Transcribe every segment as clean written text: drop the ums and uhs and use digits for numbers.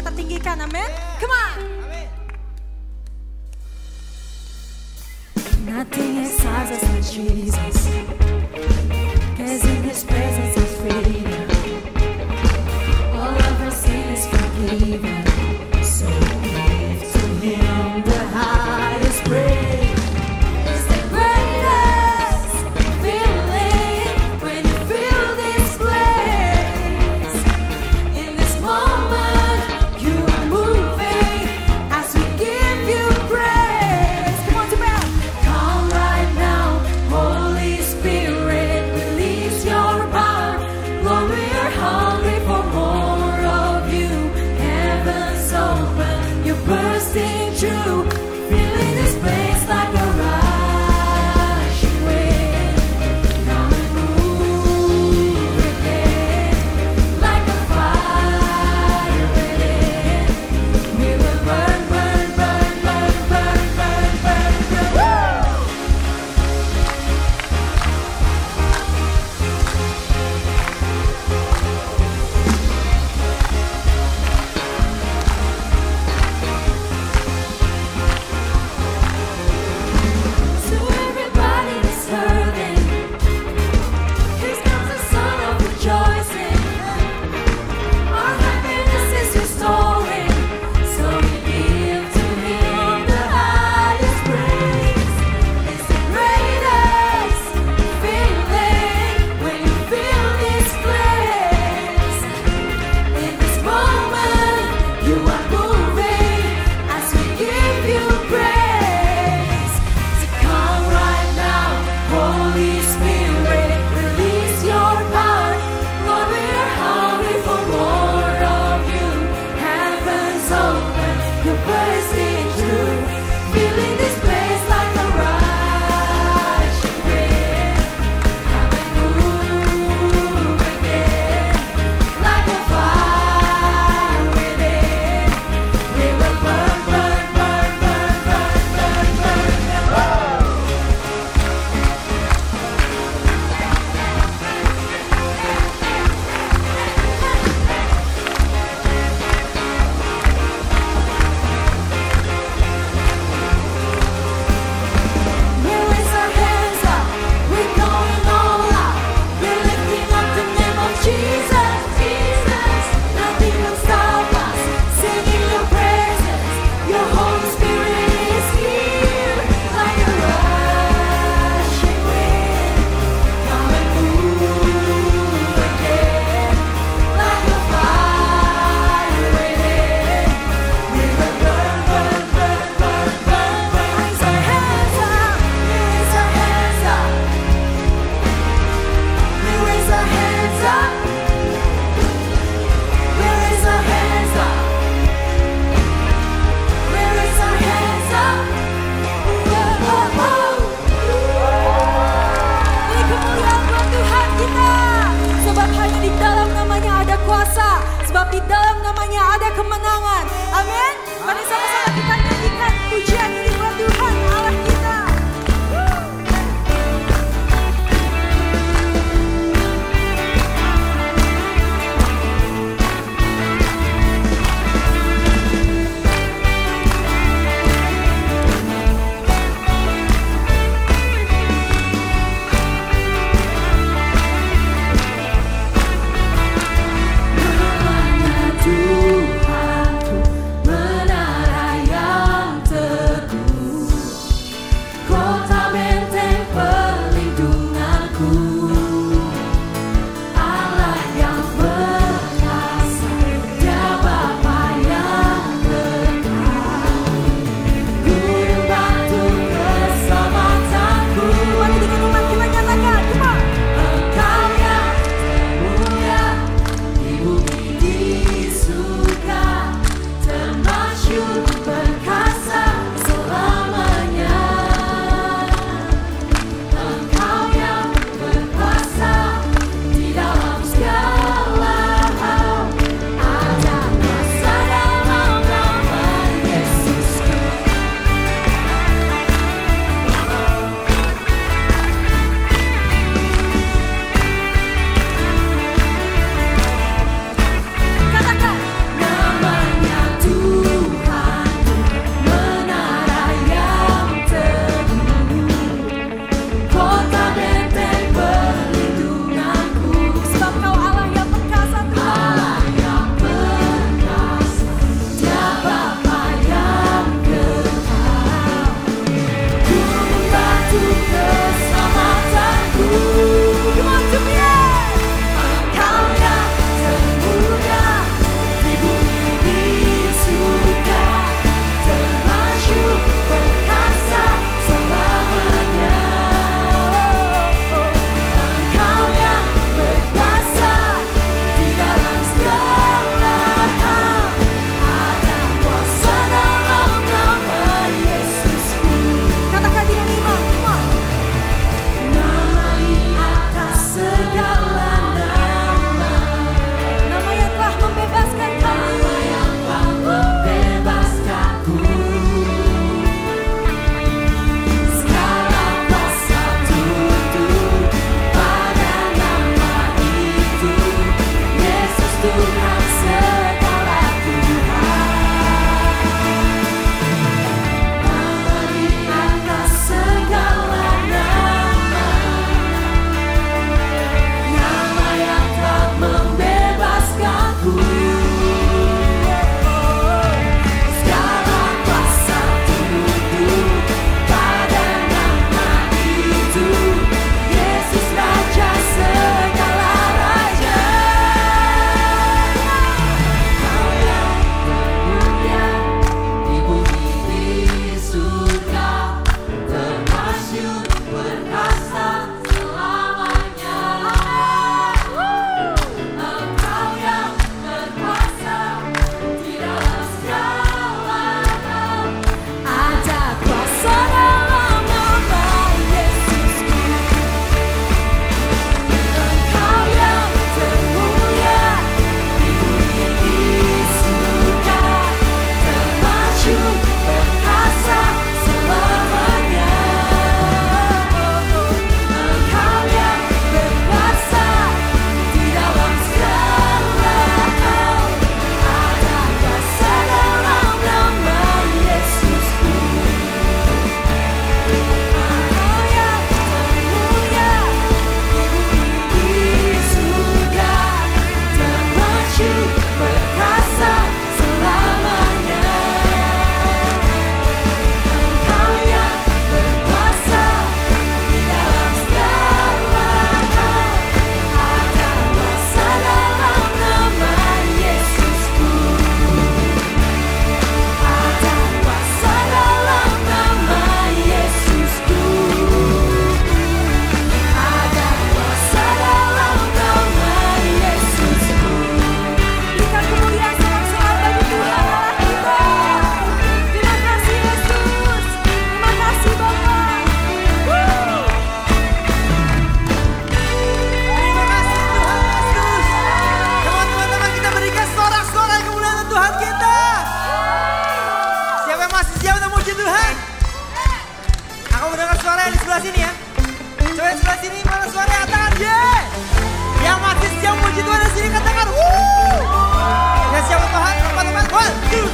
kita tinggikan, amin. Come on. Nothing excites us like Jesus, 'cause in His presence is freedom. All of our sin is forgiven, so give to Him the highest praise. It's the greatest feeling when you feel this place. In this moment, you are moving as we give you praise. Come on, come right now, Holy Spirit, release your power.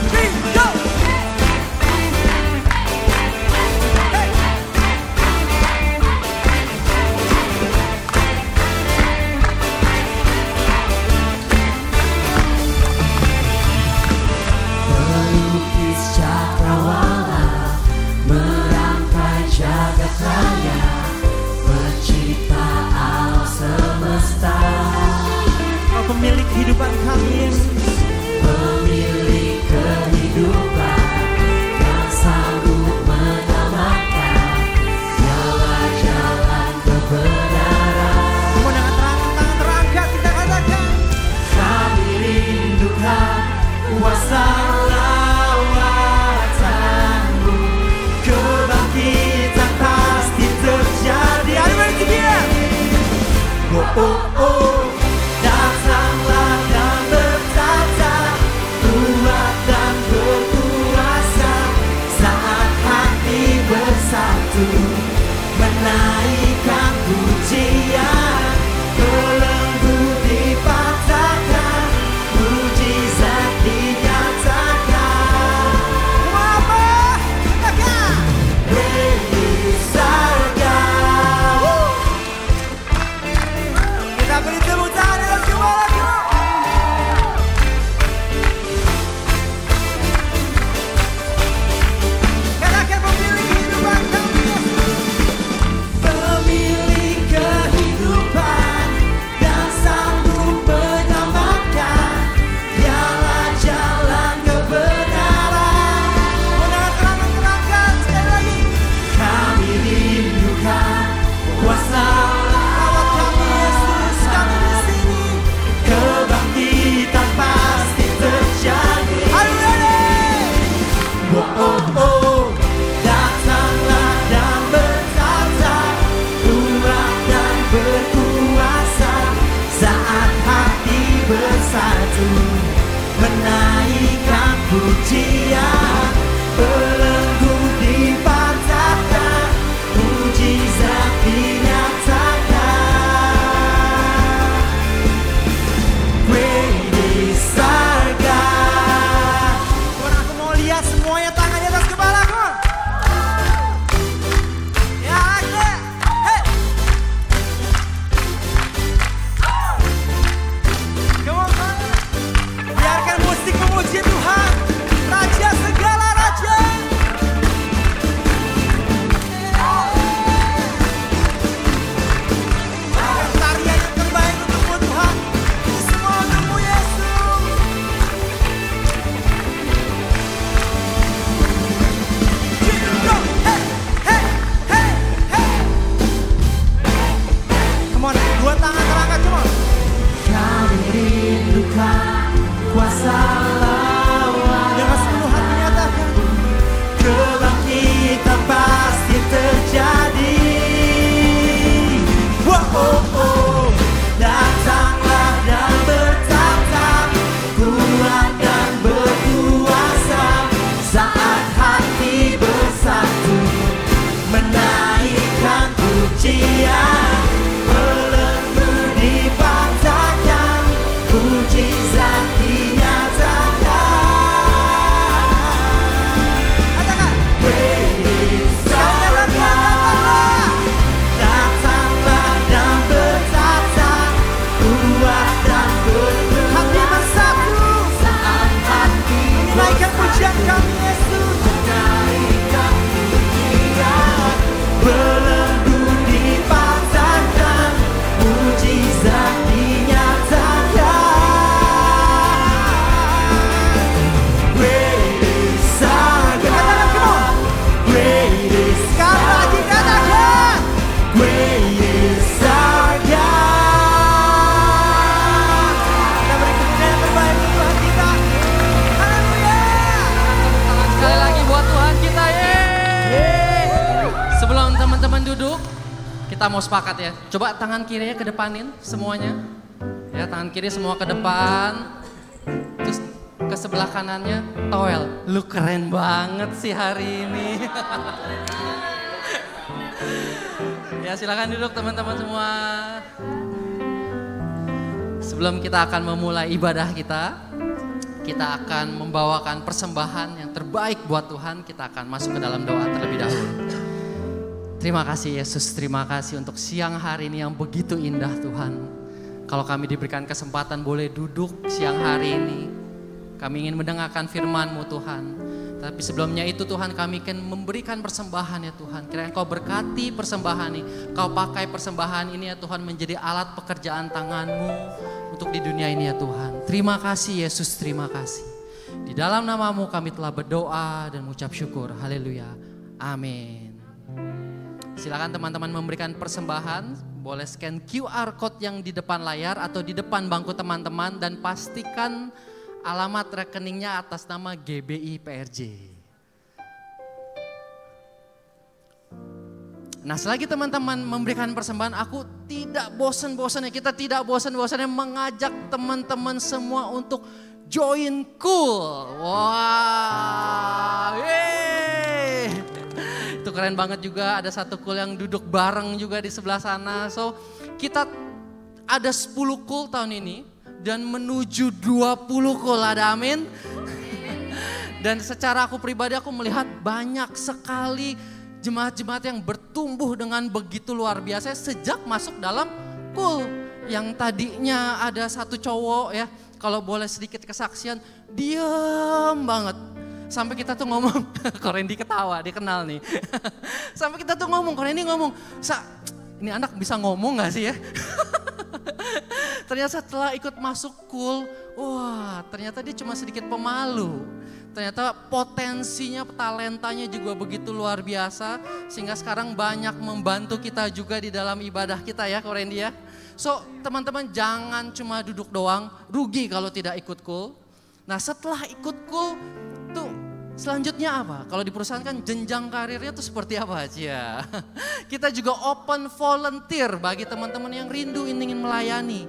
three, go! Pelukis cakrawala merangkai jagat raya, pencipta alam semesta. Kau pemilik kehidupan kami, Yesus. Pemilik kehidupan yang sanggup menyelamatkan, jalan-jalan kebenaran. Semua dengan tangan terangkat kita katakan, Kami rindukan kuasa lawatanmu, kebangkitan pasti terjadi. Are you ready to hear? Oh, oh, oh, datanglah dan bertata, kuat dan berkuasa, saat hati bersatu, menaikkan pujian, belenggu dipatahkan, mujizat dinyatakan. Apa? Katakan. Beri sarga. Kita beri tepuk tangan dalam semua lagu. Katakan pemilik kehidupan kami, Yesus. Pemilik kehidupan yang sanggup menyelamatkan, dialah jalan kebenaran. Dengan tangan terangkat sekali lagi. Kami rindukan kuasa Rawat kami, Yesus. Kami di sini. kebangkitan pasti terjadi. Are you ready? Oh, oh, oh, datanglah dan bertata, kuat dan berkuasa, saat hati bersatu, menaikkan pujian, belenggu dipatahkan, mujizat dinyatakan. Great is our God. Tuhan, aku mau lihat semuanya tangan di atas kepala, come on. Ya, like that. Hey. Come on, come on. Biarkan musik memuji Tuhan, Raja segala raja. Berikan tarian yang terbaik untukmu, Tuhan. Ini semua untukmu, Yesus. Come on, dua tangan terangkat, come on. Kami rindukan kuasa lawan, Dengan sepenuh hati nyatakan, kebangkitan pasti terjadi. Wow, oh, oh, datanglah dan bertata, kuat dan berkuasa, saat hati bersatu, menaikkan pujian, belenggu dipatahkan, mujizat dinyatakan. katakan. Great is Katakan, our God. Datanglah dan bertata, kuat dan berkuasa, Hati bersatu, saat hati menaikkan pujian kami, Yesus. menaikkan pujian, belenggu dipatahkan, mujizat dinyatakan. Great is our Katakan, come on. God. Great is Sekali lagi katakan. Great is our God. Kita beri kemuliaan yang terbaik untuk Tuhan kita. Haleluya. Tangan sekali lagi buat Tuhan kita, Sebelum teman-teman duduk, kita mau sepakat ya. Coba tangan kirinya ke depanin semuanya. Ya, tangan kiri semua ke depan. Terus ke sebelah kanannya, Toel. Lu keren banget sih hari ini. Ya, silakan duduk teman-teman semua. Sebelum kita akan memulai ibadah kita Kita akan membawakan persembahan yang terbaik buat Tuhan. Kita akan masuk ke dalam doa terlebih dahulu. Terima kasih Yesus, terima kasih untuk siang hari ini yang begitu indah Tuhan. Kalau kami diberikan kesempatan boleh duduk siang hari ini, kami ingin mendengarkan firman-Mu Tuhan. Tapi sebelumnya itu Tuhan, kami akan memberikan persembahan ya Tuhan. Kiranya Engkau berkati persembahan ini. Kau pakai persembahan ini ya Tuhan menjadi alat pekerjaan tangan-Mu untuk di dunia ini ya Tuhan. Terima kasih Yesus, terima kasih. Di dalam nama-Mu kami telah berdoa dan mengucap syukur. Haleluya. Amin. Silakan teman-teman memberikan persembahan. Boleh scan QR code yang di depan layar atau di depan bangku teman-teman. Dan pastikan alamat rekeningnya atas nama GBI PRJ. Nah, selagi teman-teman memberikan persembahan, aku tidak bosan-bosannya, kita tidak bosan-bosannya mengajak teman-teman semua untuk join Cool. Wah, yeay. Itu keren banget juga, ada satu Cool yang duduk bareng juga di sebelah sana. So, kita ada 10 Cool tahun ini. Dan menuju 20 Cool, ada amin. Dan secara aku pribadi aku melihat banyak sekali jemaat-jemaat yang bertumbuh dengan begitu luar biasa sejak masuk dalam Cool. Yang tadinya ada satu cowok ya, kalau boleh sedikit kesaksian, diam banget. Sampai kita tuh ngomong, kok Randy ketawa, dia kenal nih. Sampai kita tuh ngomong, kok Randy ngomong, ini anak bisa ngomong gak sih ya? Ternyata setelah ikut masuk Cool, wah ternyata dia cuma sedikit pemalu. Ternyata potensinya, talentanya juga begitu luar biasa. Sehingga sekarang banyak membantu kita juga di dalam ibadah kita ya Korendi ya. So teman-teman jangan cuma duduk doang, rugi kalau tidak ikut Cool. Nah setelah ikut Cool tuh selanjutnya apa? Kalau di perusahaan kan jenjang karirnya tuh seperti apa aja. Kita juga open volunteer bagi teman-teman yang rindu ingin melayani.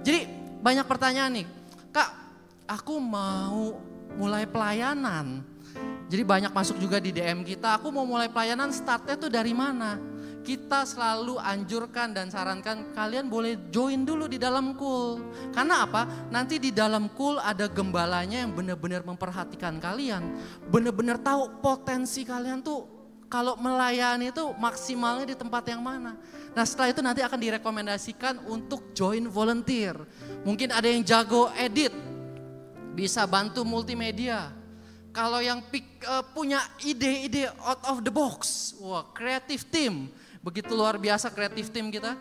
Jadi banyak pertanyaan nih, Kak aku mau mulai pelayanan. Jadi banyak masuk juga di DM kita, aku mau mulai pelayanan startnya tuh dari mana? Kita selalu anjurkan dan sarankan kalian boleh join dulu di dalam Cool. Karena apa? Nanti di dalam Cool ada gembalanya yang benar-benar memperhatikan kalian. Benar-benar tahu potensi kalian tuh kalau melayani itu maksimalnya di tempat yang mana. Nah setelah itu nanti akan direkomendasikan untuk join volunteer. Mungkin ada yang jago edit, bisa bantu multimedia. Kalau yang punya ide-ide out of the box, wah creative team. Begitu luar biasa kreatif tim kita.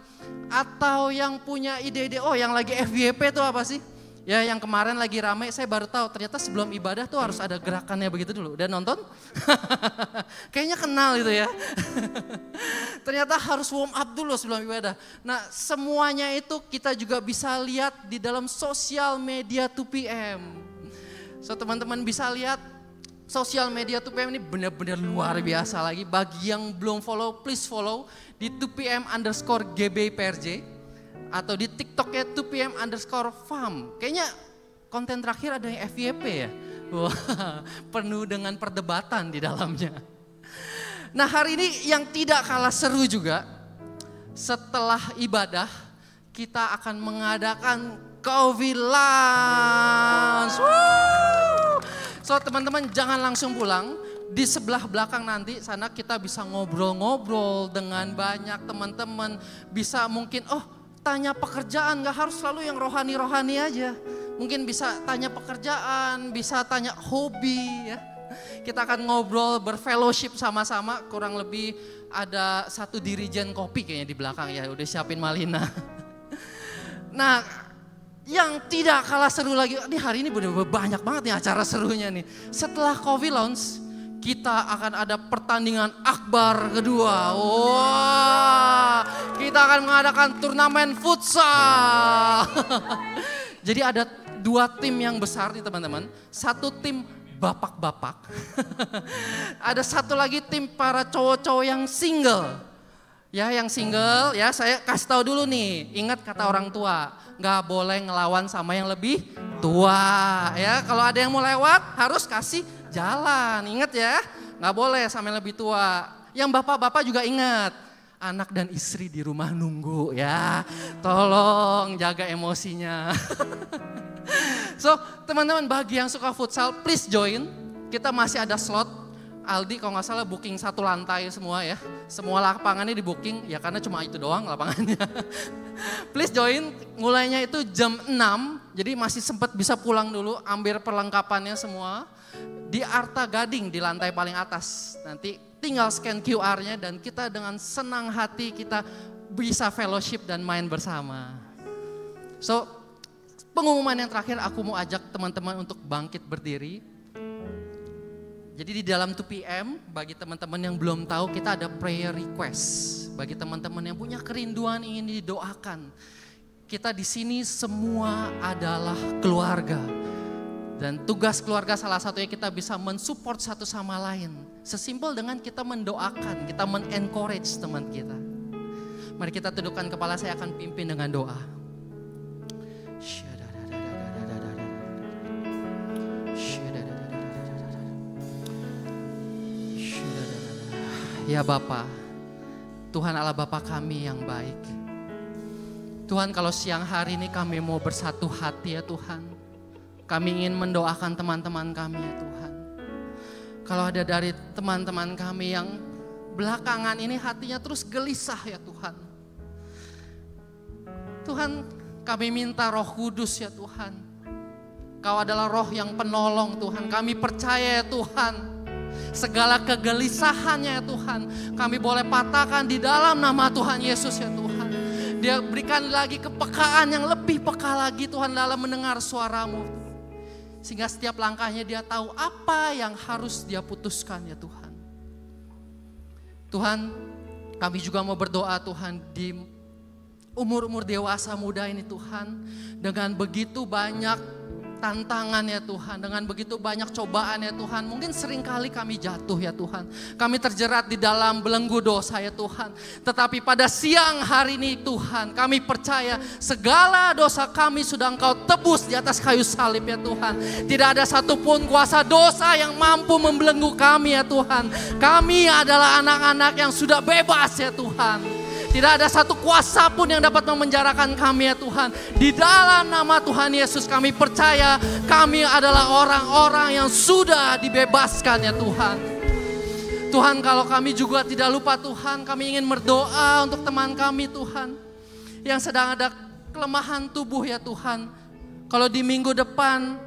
Atau yang punya ide-ide, oh yang lagi FYP itu apa sih? Ya yang kemarin lagi rame, saya baru tahu ternyata sebelum ibadah tuh harus ada gerakannya begitu dulu. Udah nonton? Kayaknya kenal itu ya. Ternyata harus warm up dulu sebelum ibadah. Nah semuanya itu kita juga bisa lihat di dalam sosial media 2PM. So teman-teman bisa lihat sosial media 2PM ini benar-benar luar biasa lagi. Bagi yang belum follow, please follow di 2PM_GBIPRJ atau di TikToknya 2PM_farm. Kayaknya konten terakhir ada yang FYP ya. Wah, penuh dengan perdebatan di dalamnya. Nah hari ini yang tidak kalah seru juga, setelah ibadah kita akan mengadakan Coffee Lunch. So teman-teman jangan langsung pulang, di sebelah belakang nanti sana kita bisa ngobrol-ngobrol dengan banyak teman-teman. Bisa mungkin tanya pekerjaan, gak harus selalu yang rohani-rohani aja. Mungkin bisa tanya pekerjaan, bisa tanya hobi ya. Kita akan ngobrol berfellowship sama-sama, kurang lebih ada satu dirijen kopi kayaknya di belakang ya, udah siapin Malina. Nah yang tidak kalah seru lagi, ini hari ini benar-benar banyak banget nih acara serunya nih. Setelah Coffee Lounge, kita akan ada pertandingan akbar kedua. Wah, kita akan mengadakan turnamen futsal. Jadi ada 2 tim yang besar nih teman-teman. Satu tim bapak-bapak. Ada satu lagi tim para cowok-cowok yang single. Ya yang single ya saya kasih tahu dulu nih, ingat kata orang tua. Gak boleh ngelawan sama yang lebih tua ya. Kalau ada yang mau lewat harus kasih jalan, ingat ya. Gak boleh sama yang lebih tua. Yang bapak-bapak juga ingat, anak dan istri di rumah nunggu ya. Tolong jaga emosinya. So teman-teman bagi yang suka futsal, please join. Kita masih ada slot. Aldi kalau nggak salah booking 1 lantai semua ya. Semua lapangannya di booking, ya karena cuma itu doang lapangannya. Please join, mulainya itu jam 6, jadi masih sempat bisa pulang dulu, ambil perlengkapannya semua. Di Arta Gading di lantai paling atas. Nanti tinggal scan QR-nya dan kita dengan senang hati kita bisa fellowship dan main bersama. So, pengumuman yang terakhir aku mau ajak teman-teman untuk bangkit berdiri. Jadi di dalam 2 PM, bagi teman-teman yang belum tahu kita ada prayer request. Bagi teman-teman yang punya kerinduan ingin didoakan. Kita di sini semua adalah keluarga. Dan tugas keluarga salah satunya kita bisa mensupport satu sama lain. Sesimpel dengan kita mendoakan, kita men-encourage teman kita. Mari kita tundukkan kepala, saya akan pimpin dengan doa. Ya Bapa, Tuhan Allah Bapa kami yang baik. Tuhan kalau siang hari ini kami mau bersatu hati ya Tuhan. Kami ingin mendoakan teman-teman kami ya Tuhan. Kalau ada dari teman-teman kami yang belakangan ini hatinya terus gelisah ya Tuhan. Tuhan kami minta Roh Kudus ya Tuhan. Kau adalah Roh yang penolong Tuhan. Kami percaya ya Tuhan. Segala kegelisahannya ya Tuhan, kami boleh patahkan di dalam nama Tuhan Yesus ya Tuhan. Dia berikan lagi kepekaan yang lebih peka lagi Tuhan dalam mendengar suara-Mu. Sehingga setiap langkahnya dia tahu apa yang harus dia putuskan ya Tuhan. Tuhan, kami juga mau berdoa Tuhan di umur-umur dewasa muda ini Tuhan. Dengan begitu banyak tantangan ya Tuhan, dengan begitu banyak cobaan ya Tuhan, mungkin seringkali kami jatuh ya Tuhan, kami terjerat di dalam belenggu dosa ya Tuhan, tetapi pada siang hari ini Tuhan, kami percaya segala dosa kami sudah Engkau tebus di atas kayu salib ya Tuhan, tidak ada satupun kuasa dosa yang mampu membelenggu kami ya Tuhan, kami adalah anak-anak yang sudah bebas ya Tuhan. Tidak ada satu kuasa pun yang dapat memenjarakan kami ya Tuhan. Di dalam nama Tuhan Yesus kami percaya kami adalah orang-orang yang sudah dibebaskan ya Tuhan. Tuhan kalau kami juga tidak lupa Tuhan, kami ingin berdoa untuk teman kami Tuhan. Yang sedang ada kelemahan tubuh ya Tuhan. Kalau di minggu depan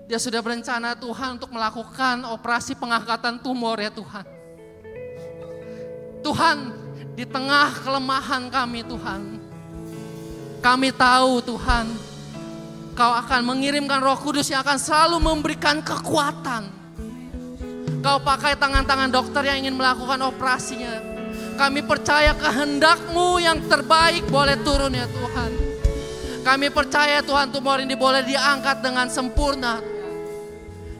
dia sudah berencana Tuhan untuk melakukan operasi pengangkatan tumor ya Tuhan. Tuhan, di tengah kelemahan kami Tuhan, kami tahu Tuhan, Kau akan mengirimkan Roh Kudus yang akan selalu memberikan kekuatan. Kau pakai tangan-tangan dokter yang ingin melakukan operasinya. Kami percaya kehendak-Mu yang terbaik boleh turun ya Tuhan. Kami percaya Tuhan tumor ini boleh diangkat dengan sempurna.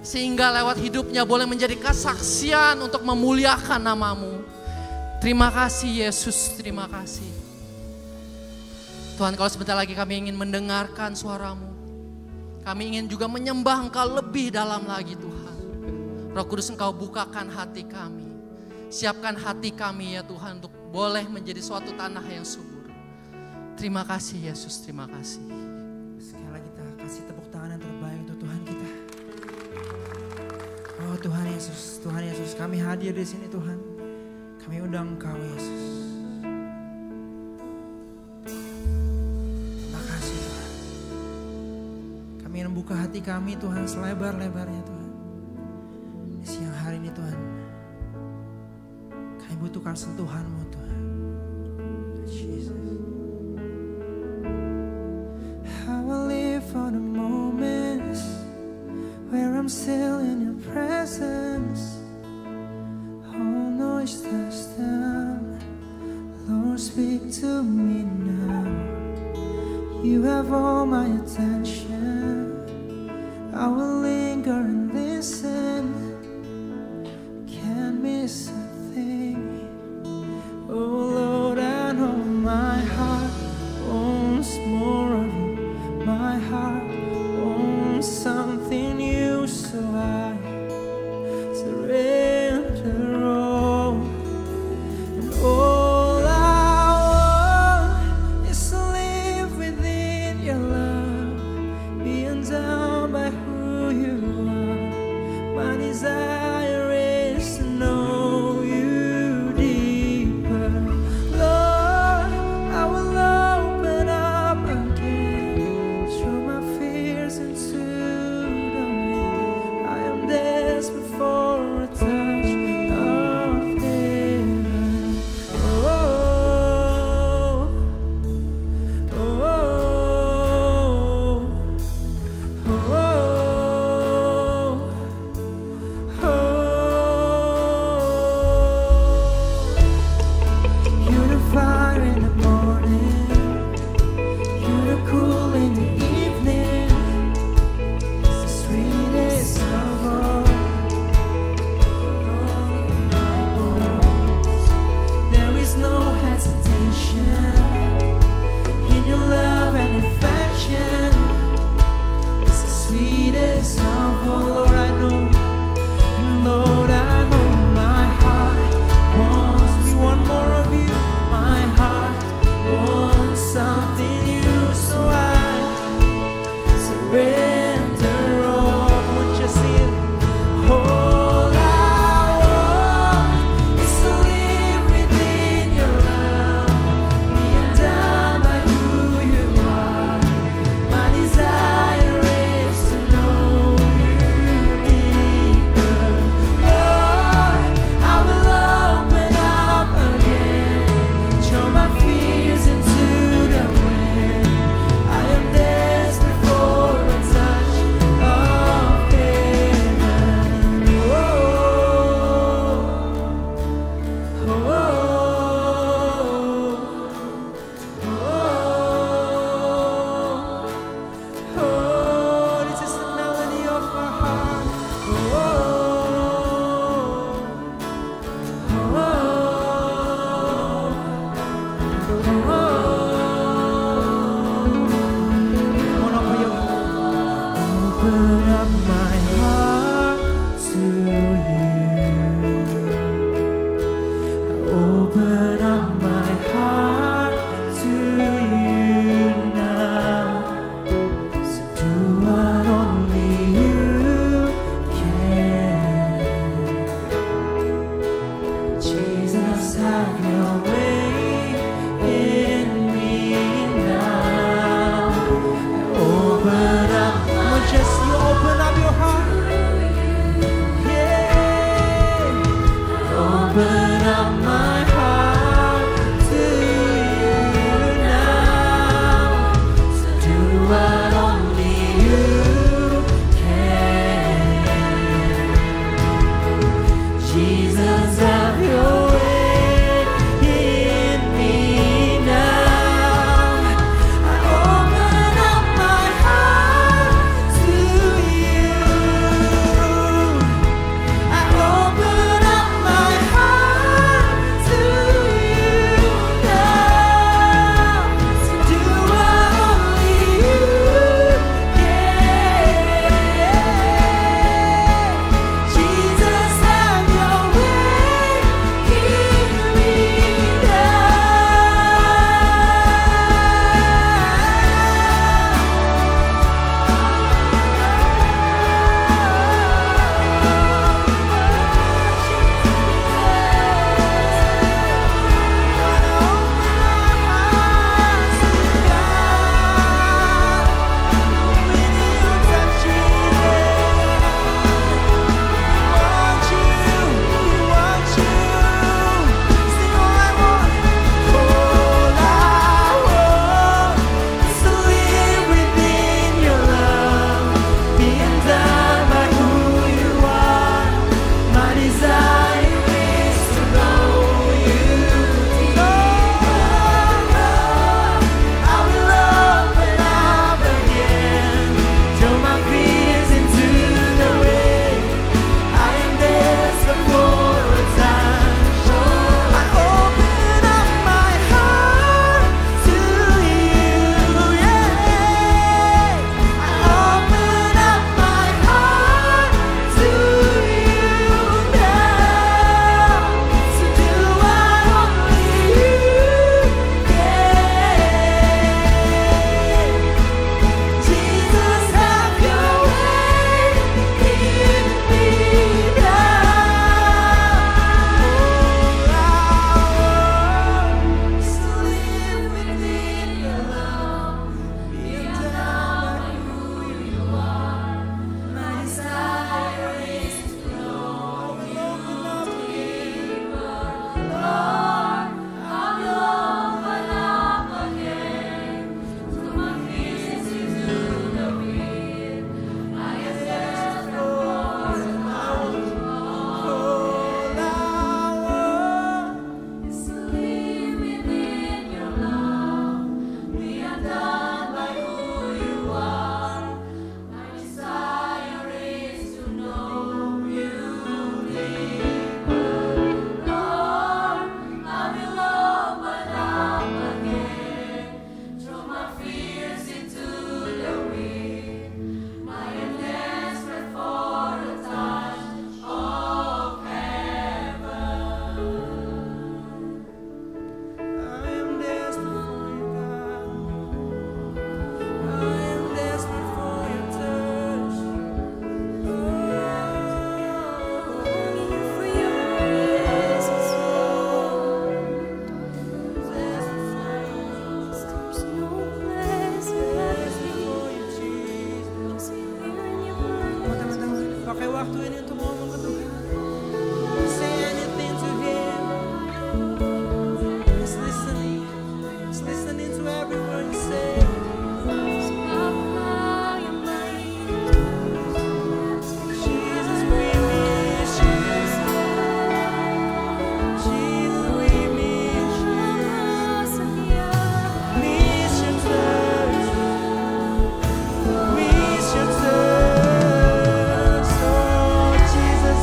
Sehingga lewat hidupnya boleh menjadi kesaksian untuk memuliakan nama-Mu. Terima kasih Yesus, terima kasih. Tuhan kalau sebentar lagi kami ingin mendengarkan suara-Mu. Kami ingin juga menyembah Engkau lebih dalam lagi Tuhan. Roh Kudus Engkau bukakan hati kami. Siapkan hati kami ya Tuhan untuk boleh menjadi suatu tanah yang subur. Terima kasih Yesus, terima kasih. Sekali lagi kita kasih tepuk tangan yang terbaik untuk Tuhan kita. Oh Tuhan Yesus kami hadir di sini Tuhan. Kami undang Engkau Yesus. Terima kasih Tuhan. Kami ingin membuka hati kami Tuhan selebar-lebarnya Tuhan. Di siang hari ini Tuhan. Kami butuhkan sentuhan-Mu Tuhan. Jesus. I will live for the moments where I'm still in your presence. All noise dies down. Lord, speak to me now. You have all my attention. I will linger and listen. Can't miss a thing. Oh Lord, I know my heart wants more of you. My heart wants something new, so I surrender all. And all I want is to live within your love. desire is to know you deeper. Lord, I will open up again, throw my fears into the wind. I am desperate for a touch of heaven. Oh, oh, oh, oh, oh. ini untuk ngomong ke Tuhan. Say anything to Him. He's listening. He's listening to every word you say. Jesus, we miss you. Jesus, we miss you. Miss your touch. Miss your touch. Oh, Jesus,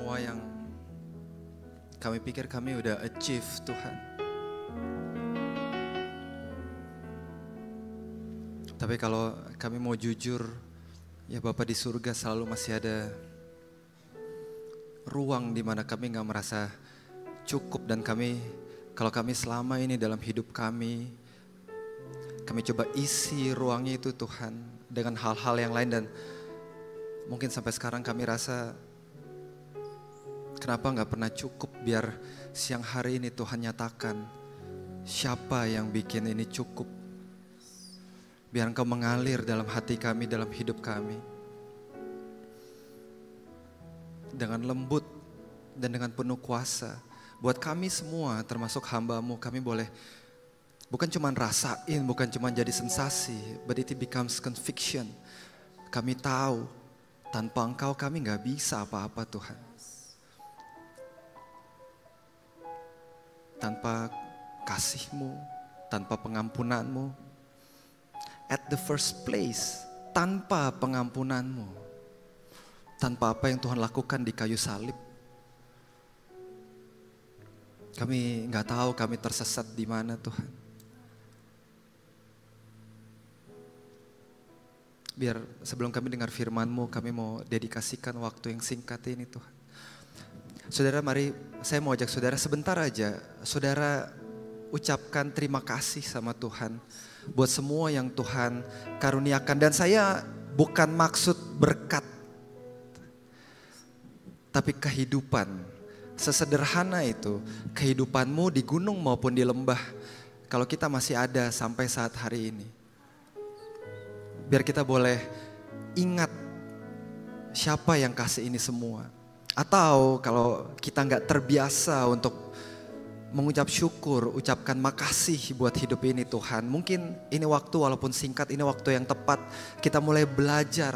semua yang kami pikir kami udah achieve Tuhan. Tapi kalau kami mau jujur, ya Bapa di surga selalu masih ada ruang di mana kami gak merasa cukup. Dan kalau kami selama ini dalam hidup kami coba isi ruangnya itu Tuhan dengan hal-hal yang lain. Dan mungkin sampai sekarang kami rasa kenapa gak pernah cukup. Biar siang hari ini Tuhan nyatakan siapa yang bikin ini cukup. Biar Engkau mengalir dalam hati kami, dalam hidup kami. Dengan lembut dan dengan penuh kuasa. Buat kami semua termasuk hamba-Mu, kami boleh bukan cuma rasain, bukan cuma jadi sensasi, but it becomes conviction. Kami tahu tanpa Engkau kami gak bisa apa-apa Tuhan. Tanpa kasih-Mu, tanpa pengampunan-Mu. At the first place, tanpa pengampunan-Mu, tanpa apa yang Tuhan lakukan di kayu salib, kami nggak tahu kami tersesat di mana Tuhan. Biar sebelum kami dengar firman-Mu, kami mau dedikasikan waktu yang singkat ini Tuhan. Saudara, mari saya mau ajak saudara sebentar aja, saudara ucapkan terima kasih sama Tuhan buat semua yang Tuhan karuniakan. Dan saya bukan maksud berkat, tapi kehidupan. Sesederhana itu kehidupanmu di gunung maupun di lembah. Kalau kita masih ada sampai saat hari ini, biar kita boleh ingat siapa yang kasih ini semua. Atau kalau kita gak terbiasa untuk mengucap syukur, ucapkan makasih buat hidup ini Tuhan. Mungkin ini waktu walaupun singkat, ini waktu yang tepat kita mulai belajar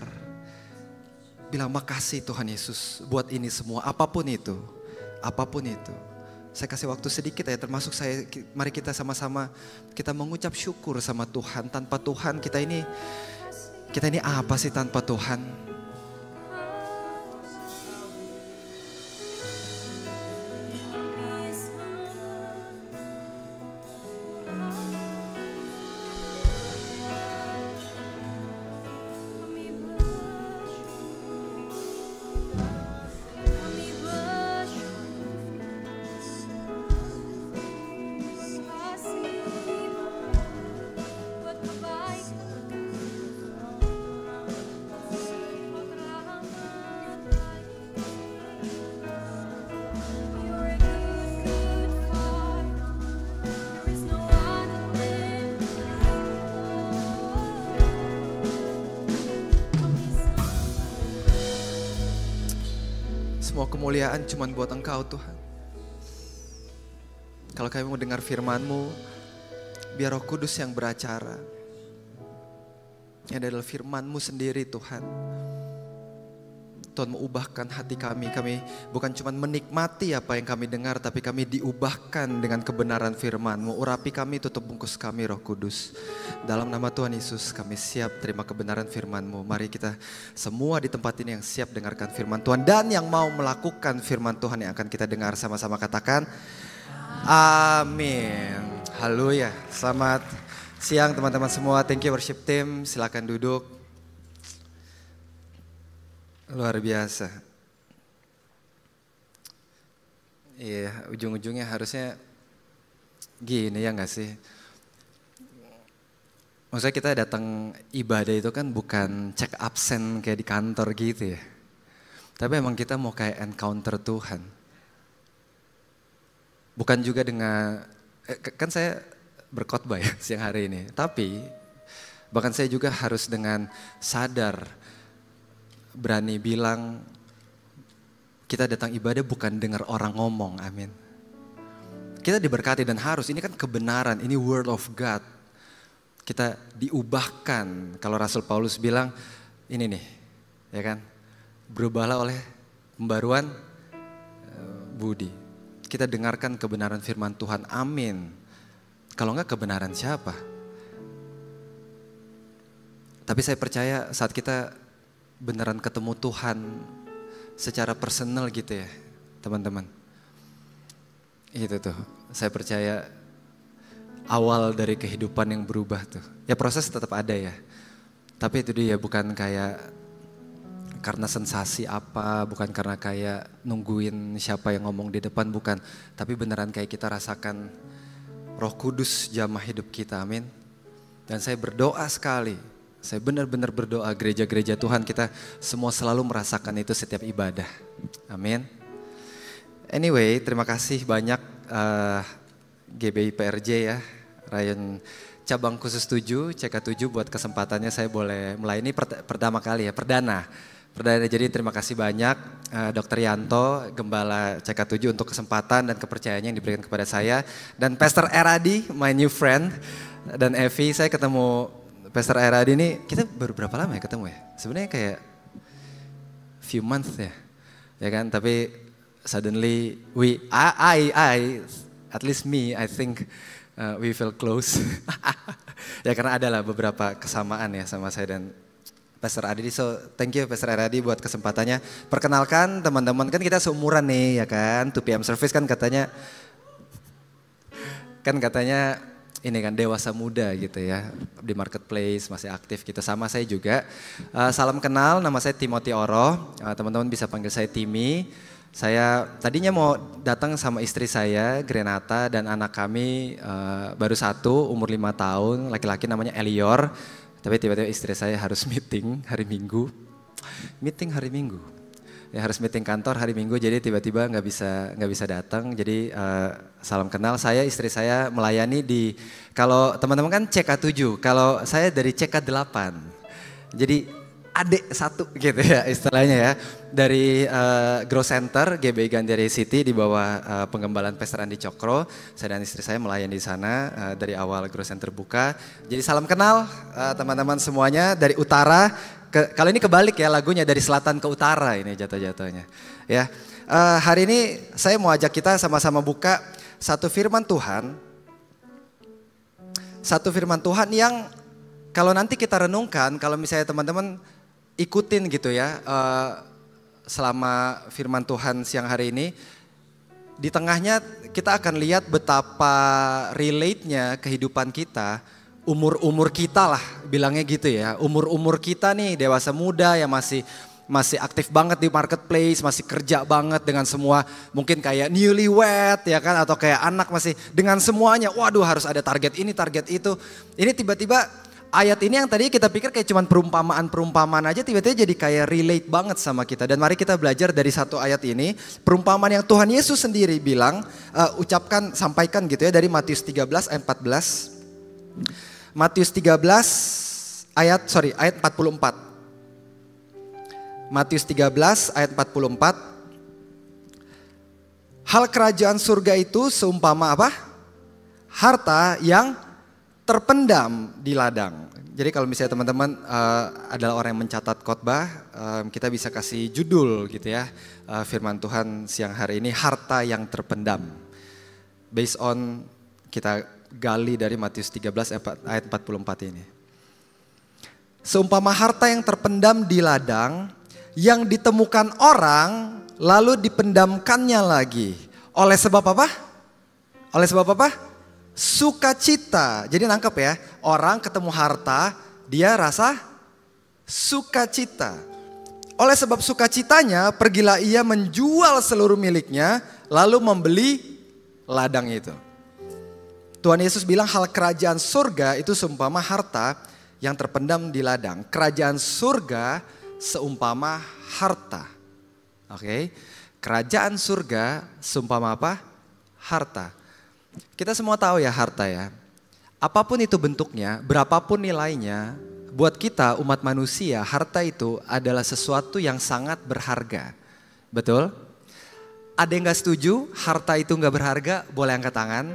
bilang makasih Tuhan Yesus buat ini semua, apapun itu. Apapun itu. Saya kasih waktu sedikit ya, termasuk saya, mari kita sama-sama kita mengucap syukur sama Tuhan. Tanpa Tuhan kita ini apa sih tanpa Tuhan? Semua kemuliaan cuma buat Engkau Tuhan. Kalau kami mau dengar firman-Mu, biar Roh Kudus yang beracara. Ini adalah firman-Mu sendiri Tuhan. Tuhan mengubahkan hati kami. Kami bukan cuma menikmati apa yang kami dengar, tapi kami diubahkan dengan kebenaran firman-Mu. Urapi kami, tutup bungkus kami Roh Kudus. Dalam nama Tuhan Yesus kami siap terima kebenaran firman-Mu. Mari kita semua di tempat ini yang siap dengarkan firman Tuhan. Dan yang mau melakukan firman Tuhan yang akan kita dengar sama-sama katakan amin. Haleluya. Selamat siang teman-teman semua. Thank you worship team. Silakan duduk. Luar biasa. Iya, ujung-ujungnya harusnya gini ya gak sih? Maksudnya kita datang ibadah itu kan bukan cek absen kayak di kantor gitu ya. Tapi emang kita mau kayak encounter Tuhan. Bukan juga dengan, kan saya berkhotbah ya siang hari ini. Tapi bahkan saya juga harus dengan sadar, berani bilang kita datang ibadah bukan dengar orang ngomong, amin. Kita diberkati dan harus, ini kan kebenaran, ini word of God. Kita diubahkan, kalau Rasul Paulus bilang ini nih, ya kan, berubahlah oleh pembaruan budi. Kita dengarkan kebenaran firman Tuhan, amin. Kalau enggak kebenaran siapa? Tapi saya percaya saat kita beneran ketemu Tuhan secara personal gitu ya, teman-teman. Itu tuh, saya percaya awal dari kehidupan yang berubah tuh. Ya proses tetap ada ya. Tapi itu dia bukan kayak karena sensasi apa, bukan karena kayak nungguin siapa yang ngomong di depan, bukan. Tapi beneran kayak kita rasakan Roh Kudus jamah hidup kita, amin. Dan saya berdoa sekali, saya benar-benar berdoa gereja-gereja Tuhan kita semua selalu merasakan itu setiap ibadah, amin. Anyway, terima kasih banyak GBI PRJ ya, Ryan cabang khusus 7, CK7 buat kesempatannya saya boleh melayani pertama kali ya, perdana. Jadi terima kasih banyak Dr. Yanto, Gembala CK7 untuk kesempatan dan kepercayaannya yang diberikan kepada saya. Dan Pastor Eradi, my new friend, dan Evi, saya ketemu Pastor Eradi ini, kita baru berapa lama ya ketemu ya? Sebenarnya kayak few months ya kan, tapi suddenly I at least me, I think we feel close. Ya karena adalah beberapa kesamaan ya sama saya dan Pastor Adi. So thank you Pastor Adi buat kesempatannya. Perkenalkan teman-teman, kan kita seumuran nih ya kan. 2PM Service kan katanya ini kan dewasa muda gitu ya. Di marketplace masih aktif gitu, sama saya juga. Salam kenal, nama saya Timothy Oro. Teman-teman bisa panggil saya Timmy. Saya tadinya mau datang sama istri saya, Grenata, dan anak kami baru satu, umur 5 tahun, laki-laki namanya Elior. Tapi tiba-tiba istri saya harus meeting hari Minggu. Ya harus meeting kantor hari Minggu, jadi tiba-tiba nggak bisa datang. Jadi salam kenal, saya istri saya melayani di, kalau teman-teman kan CK7, kalau saya dari CK8. Jadi adik satu gitu ya istilahnya ya, dari Grow Center GBI Gantiari City di bawah penggembalaan Pastor Andi Cokro. Saya dan istri saya melayani di sana dari awal Grow Center buka. Jadi salam kenal teman-teman semuanya dari utara kalau ini kebalik ya, lagunya dari selatan ke utara ini jatuh-jatuhnya ya. Hari ini saya mau ajak kita sama-sama buka satu firman Tuhan yang kalau nanti kita renungkan, kalau misalnya teman-teman ikutin gitu ya selama firman Tuhan siang hari ini, di tengahnya kita akan lihat betapa relate-nya kehidupan kita, umur-umur kita lah bilangnya gitu ya, umur-umur kita nih dewasa muda yang masih aktif banget di marketplace, masih kerja banget dengan semua, mungkin kayak newlywed ya kan, atau kayak anak masih dengan semuanya, waduh harus ada target ini, target itu. Ini tiba-tiba ayat ini yang tadi kita pikir kayak cuman perumpamaan aja, tiba-tiba jadi kayak relate banget sama kita. Dan mari kita belajar dari satu ayat ini, perumpamaan yang Tuhan Yesus sendiri bilang, sampaikan gitu ya, dari Matius 13 ayat 14. Matius 13 ayat 44. Matius 13 ayat 44. Hal kerajaan surga itu seumpama apa? Harta yang terpendam di ladang. Jadi kalau misalnya teman-teman adalah orang yang mencatat khotbah, kita bisa kasih judul gitu ya, firman Tuhan siang hari ini, harta yang terpendam. Based on kita gali dari Matius 13 ayat 44 ini. Seumpama harta yang terpendam di ladang, yang ditemukan orang lalu dipendamkannya lagi. Oleh sebab apa? Oleh sebab apa? Sukacita. Jadi nangkep ya, orang ketemu harta, dia rasa sukacita. Oleh sebab sukacitanya, pergilah ia menjual seluruh miliknya, lalu membeli ladang itu. Tuhan Yesus bilang hal kerajaan surga itu seumpama harta yang terpendam di ladang. Kerajaan surga seumpama harta. Oke, kerajaan surga seumpama apa? Harta. Kita semua tahu ya harta ya, apapun itu bentuknya, berapapun nilainya, buat kita umat manusia harta itu adalah sesuatu yang sangat berharga. Betul? Ada yang gak setuju harta itu gak berharga? Boleh angkat tangan.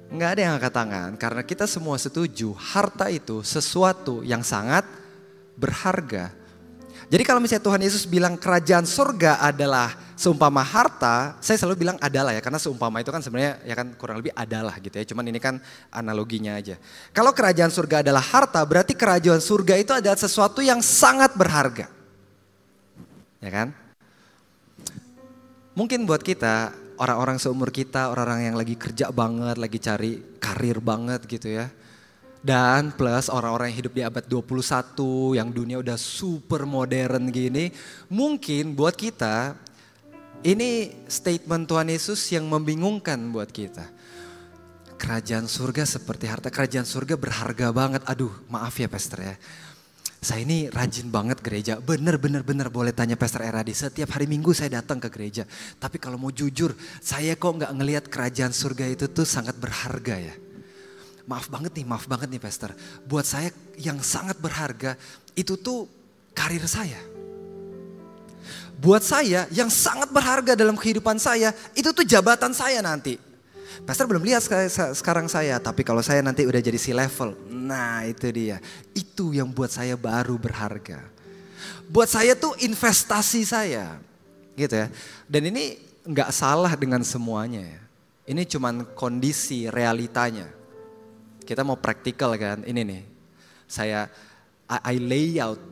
Gak ada yang angkat tangan karena kita semua setuju harta itu sesuatu yang sangat berharga. Jadi kalau misalnya Tuhan Yesus bilang kerajaan surga adalah seumpama harta, saya selalu bilang adalah ya, karena seumpama itu kan sebenarnya ya kan kurang lebih adalah gitu ya, cuman ini kan analoginya aja. Kalau kerajaan surga adalah harta, berarti kerajaan surga itu adalah sesuatu yang sangat berharga. Ya kan? Mungkin buat kita, orang-orang seumur kita, orang-orang yang lagi kerja banget, lagi cari karir banget gitu ya. Dan plus orang-orang yang hidup di abad 21 yang dunia udah super modern gini. Mungkin buat kita ini statement Tuhan Yesus yang membingungkan buat kita. Kerajaan surga seperti harta, kerajaan surga berharga banget. Aduh maaf ya pastor ya. Saya ini rajin banget gereja, bener boleh tanya Pastor Eradi. Setiap hari Minggu saya datang ke gereja. Tapi kalau mau jujur, saya kok gak ngelihat kerajaan surga itu tuh sangat berharga ya. Maaf banget nih Pastor. Buat saya yang sangat berharga itu tuh karir saya. Buat saya yang sangat berharga dalam kehidupan saya itu tuh jabatan saya nanti. Pastor belum lihat sekarang saya, tapi kalau saya nanti udah jadi C-level, nah itu dia. Itu yang buat saya baru berharga. Buat saya tuh investasi saya, gitu ya. Dan ini nggak salah dengan semuanya ya. Ini cuman kondisi realitanya. Kita mau praktikal kan, ini nih. I lay out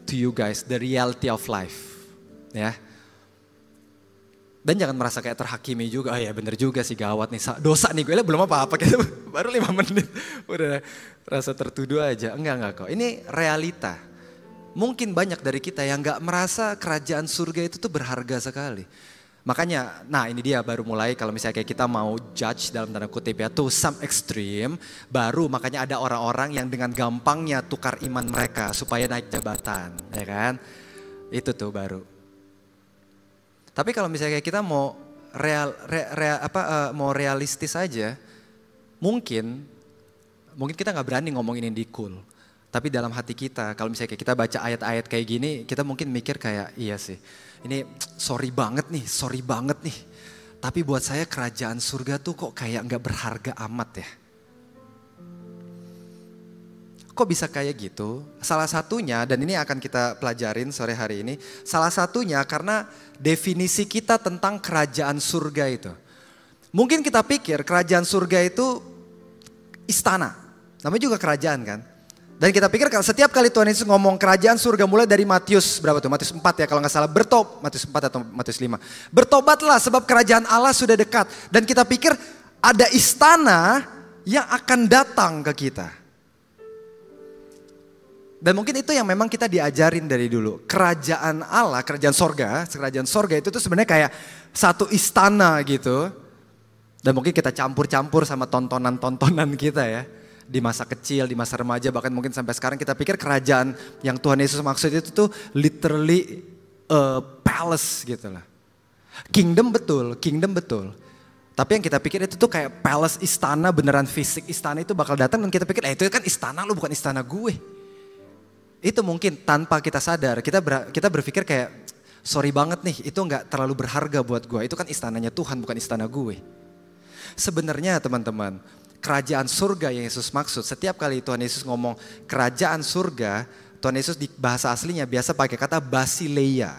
to you guys the reality of life, ya. Dan jangan merasa kayak terhakimi juga, ya bener juga sih gawat nih, dosa nih gue belum apa-apa, kita baru 5 menit udah rasa tertuduh aja. Enggak kok, ini realita. Mungkin banyak dari kita yang gak merasa kerajaan surga itu tuh berharga sekali. Makanya, nah ini dia baru mulai kalau misalnya kayak kita mau judge dalam tanda kutip ya, to some extreme, baru makanya ada orang-orang yang dengan gampangnya tukar iman mereka supaya naik jabatan, ya kan? Itu tuh baru. Tapi kalau misalnya kayak kita mau mau realistis aja, mungkin kita nggak berani ngomong ini di cool. Tapi dalam hati kita, kalau misalnya kayak kita baca ayat-ayat kayak gini, kita mungkin mikir kayak iya sih, ini sorry banget nih. Tapi buat saya kerajaan surga tuh kok kayak nggak berharga amat ya. Kok bisa kayak gitu? Salah satunya, dan ini akan kita pelajarin sore hari ini. Salah satunya karena definisi kita tentang kerajaan surga itu. Mungkin kita pikir kerajaan surga itu istana. Namanya juga kerajaan kan. Dan kita pikir setiap kali Tuhan Yesus ngomong kerajaan surga mulai dari Matius berapa tuh? Matius 4 ya kalau gak salah. Matius 4 atau Matius 5. Bertobatlah sebab kerajaan Allah sudah dekat. Dan kita pikir ada istana yang akan datang ke kita. Dan mungkin itu yang memang kita diajarin dari dulu. Kerajaan Allah, kerajaan sorga itu tuh sebenarnya kayak satu istana gitu. Dan mungkin kita campur-campur sama tontonan-tontonan kita ya. Di masa kecil, di masa remaja, bahkan mungkin sampai sekarang kita pikir kerajaan yang Tuhan Yesus maksud itu tuh literally palace gitu lah. Kingdom betul. Tapi yang kita pikir itu tuh kayak palace, istana beneran fisik. Istana itu bakal datang dan kita pikir itu kan istana lu bukan istana gue. Itu mungkin tanpa kita sadar, kita berpikir kayak sorry banget nih, itu gak terlalu berharga buat gue. Itu kan istananya Tuhan, bukan istana gue. Sebenarnya teman-teman, kerajaan surga yang Yesus maksud, setiap kali Tuhan Yesus ngomong kerajaan surga, Tuhan Yesus di bahasa aslinya biasa pakai kata basileia.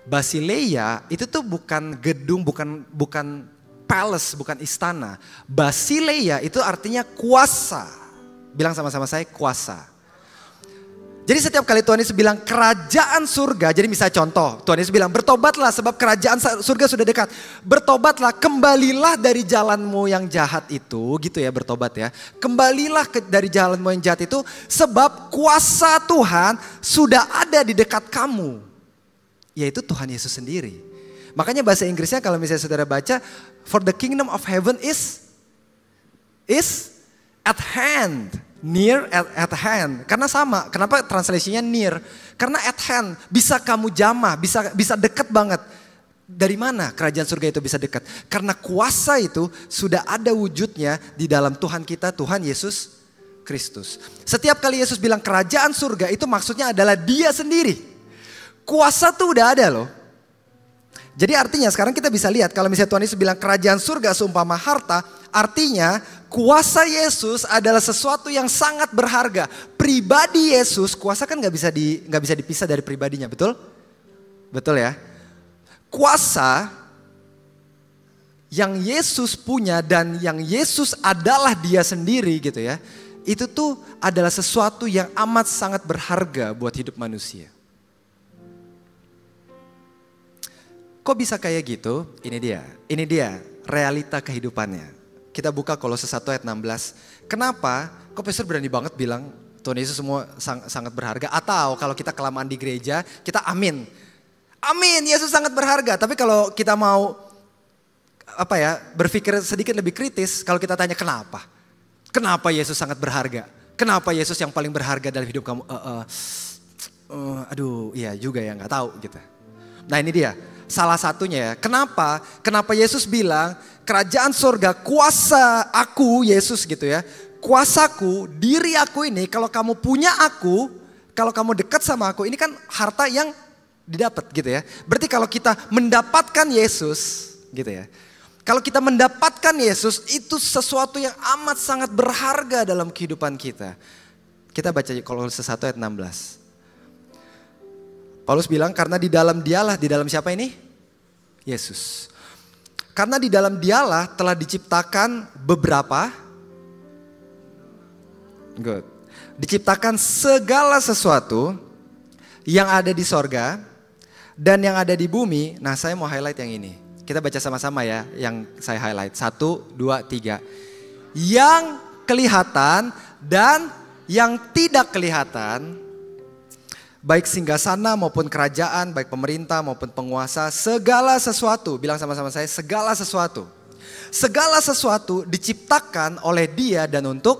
Basileia itu tuh bukan gedung, bukan palace, bukan istana. Basileia itu artinya kuasa. Bilang sama-sama saya, kuasa. Jadi setiap kali Tuhan Yesus bilang kerajaan surga, jadi misalnya contoh, Tuhan Yesus bilang bertobatlah sebab kerajaan surga sudah dekat. Bertobatlah, kembalilah dari jalanmu yang jahat itu, gitu ya bertobat ya. Kembalilah dari jalanmu yang jahat itu sebab kuasa Tuhan sudah ada di dekat kamu. Yaitu Tuhan Yesus sendiri. Makanya bahasa Inggrisnya kalau misalnya saudara baca, for the kingdom of heaven is at hand. Near at hand, karena sama. Kenapa translasinya near? Karena at hand, bisa kamu jamah, bisa dekat banget. Dari mana kerajaan surga itu bisa dekat? Karena kuasa itu sudah ada wujudnya di dalam Tuhan kita, Tuhan Yesus Kristus. Setiap kali Yesus bilang kerajaan surga itu maksudnya adalah Dia sendiri. Kuasa tuh udah ada loh. Jadi artinya sekarang kita bisa lihat kalau misalnya Tuhan Yesus bilang kerajaan surga seumpama harta, artinya kuasa Yesus adalah sesuatu yang sangat berharga. Pribadi Yesus, kuasa kan nggak bisa dipisah dari pribadinya, betul? Betul ya. Kuasa yang Yesus punya dan yang Yesus adalah Dia sendiri gitu ya. Itu tuh adalah sesuatu yang amat sangat berharga buat hidup manusia. Kok bisa kayak gitu? Ini dia realita kehidupannya. Kita buka Kolose 1 ayat 16. Kenapa? Kok pastor berani banget bilang Tuhan Yesus semua sangat berharga? Atau kalau kita kelamaan di gereja, kita amin. Amin, Yesus sangat berharga. Tapi kalau kita mau berpikir sedikit lebih kritis, kalau kita tanya kenapa? Kenapa Yesus sangat berharga? Kenapa Yesus yang paling berharga dalam hidup kamu? Iya juga ya, nggak tahu gitu. Nah ini dia, salah satunya ya. Kenapa? Kenapa Yesus bilang kerajaan surga kuasa aku, Yesus gitu ya. Kuasaku, diri aku ini, kalau kamu punya aku, kalau kamu dekat sama aku, ini kan harta yang didapat gitu ya. Berarti kalau kita mendapatkan Yesus gitu ya. Kalau kita mendapatkan Yesus, itu sesuatu yang amat sangat berharga dalam kehidupan kita. Kita baca Kolose 1 ayat 16. Paulus bilang karena di dalam dialah, di dalam siapa ini? Yesus. Karena di dalam dialah telah diciptakan beberapa. Good. Diciptakan segala sesuatu yang ada di sorga dan yang ada di bumi. Nah saya mau highlight yang ini. Kita baca sama-sama ya yang saya highlight. 1, 2, 3. Yang kelihatan dan yang tidak kelihatan. Baik singgasana maupun kerajaan, baik pemerintah maupun penguasa. Segala sesuatu, bilang sama-sama saya, segala sesuatu. Segala sesuatu diciptakan oleh Dia dan untuk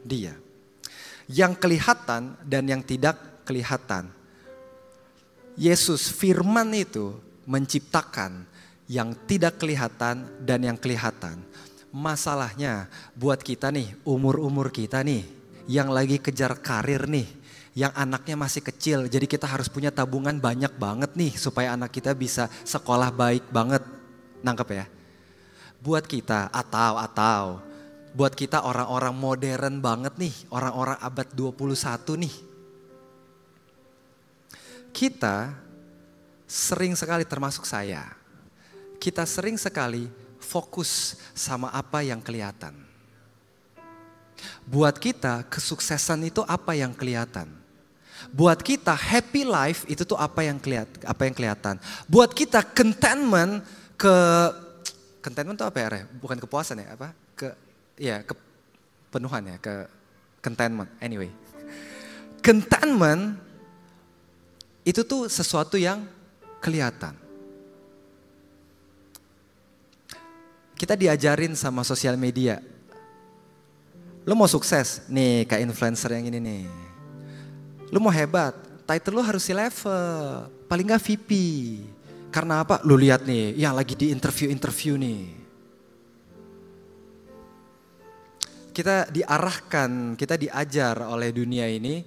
Dia. Yang kelihatan dan yang tidak kelihatan. Yesus firman itu menciptakan yang tidak kelihatan dan yang kelihatan. Masalahnya buat kita nih, umur-umur kita nih, yang lagi kejar karir nih, yang anaknya masih kecil. Jadi kita harus punya tabungan banyak banget nih supaya anak kita bisa sekolah baik banget. Nangkep ya? Buat kita atau buat kita orang-orang modern banget nih, orang-orang abad 21 nih. Kita sering sekali termasuk saya. Kita sering sekali fokus sama apa yang kelihatan. Buat kita kesuksesan itu apa yang kelihatan. Buat kita happy life itu tuh apa yang kelihatan. Buat kita contentment itu apa ya? Bukan kepuasan ya, apa? Kepenuhan ya, contentment. Anyway. Contentment itu tuh sesuatu yang kelihatan. Kita diajarin sama sosial media. Lo mau sukses? Nih kayak influencer yang ini nih. Lo mau hebat? Title lo harus level. Paling gak VP. Karena apa? Lo lihat nih yang lagi di interview nih. Kita diarahkan, kita diajar oleh dunia ini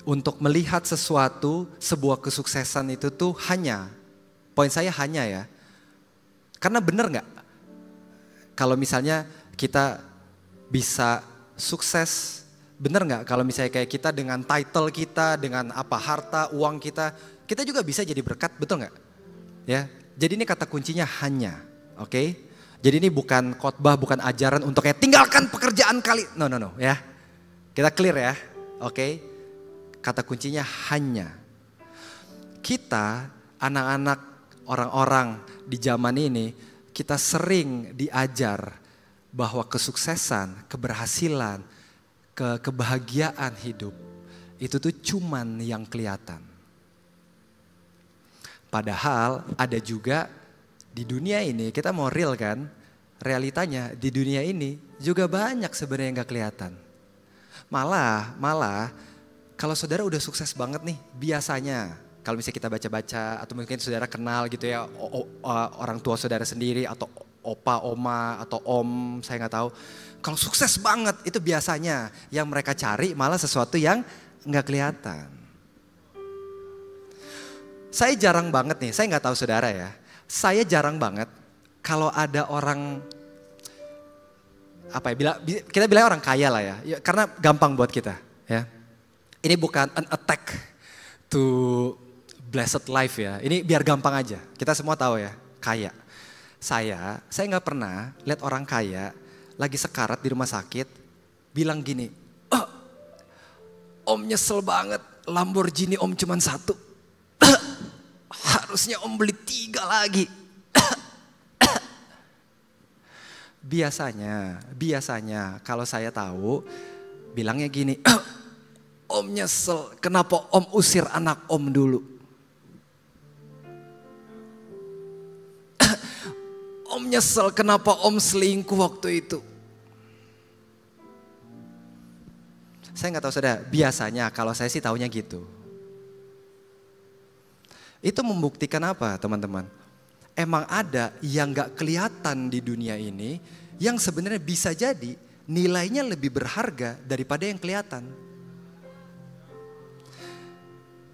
untuk melihat sesuatu, sebuah kesuksesan itu tuh hanya. Poin saya hanya ya. Karena bener gak? Kalau misalnya kita bisa sukses, bener gak kalau misalnya kayak kita dengan title kita, dengan harta, uang kita juga bisa jadi berkat, betul gak? Ya, jadi ini kata kuncinya hanya, oke? Jadi ini bukan khotbah, bukan ajaran untuk kayak tinggalkan pekerjaan kali, no ya. Kita clear ya, oke? Kata kuncinya hanya. Kita, anak-anak, orang-orang di zaman ini, kita sering diajar bahwa kesuksesan, keberhasilan, kebahagiaan hidup itu tuh cuman yang kelihatan. Padahal ada juga di dunia ini, kita mau real kan, realitanya di dunia ini juga banyak sebenarnya yang gak kelihatan. Malah kalau saudara udah sukses banget nih, biasanya kalau misalnya kita baca-baca atau mungkin saudara kenal gitu ya, orang tua saudara sendiri atau opa, oma atau om, saya gak tahu. Kalau sukses banget itu biasanya yang mereka cari malah sesuatu yang gak kelihatan. Saya jarang banget nih, saya gak tahu saudara ya. Saya jarang banget kalau ada orang, kita bilang orang kaya lah ya, karena gampang buat kita ya. Ini bukan an attack to blessed life ya, ini biar gampang aja, kita semua tahu ya, kaya. Saya gak pernah lihat orang kaya lagi sekarat di rumah sakit, bilang gini, Om nyesel banget, Lamborghini Om cuman 1. harusnya om beli 3 lagi. Biasanya kalau saya tahu bilangnya gini, om nyesel kenapa om usir anak om dulu. Om nyesel kenapa om selingkuh waktu itu. Saya nggak tahu saudara, biasanya kalau saya sih taunya gitu. Itu membuktikan apa teman-teman? Emang ada yang gak kelihatan di dunia ini yang sebenarnya bisa jadi nilainya lebih berharga daripada yang kelihatan.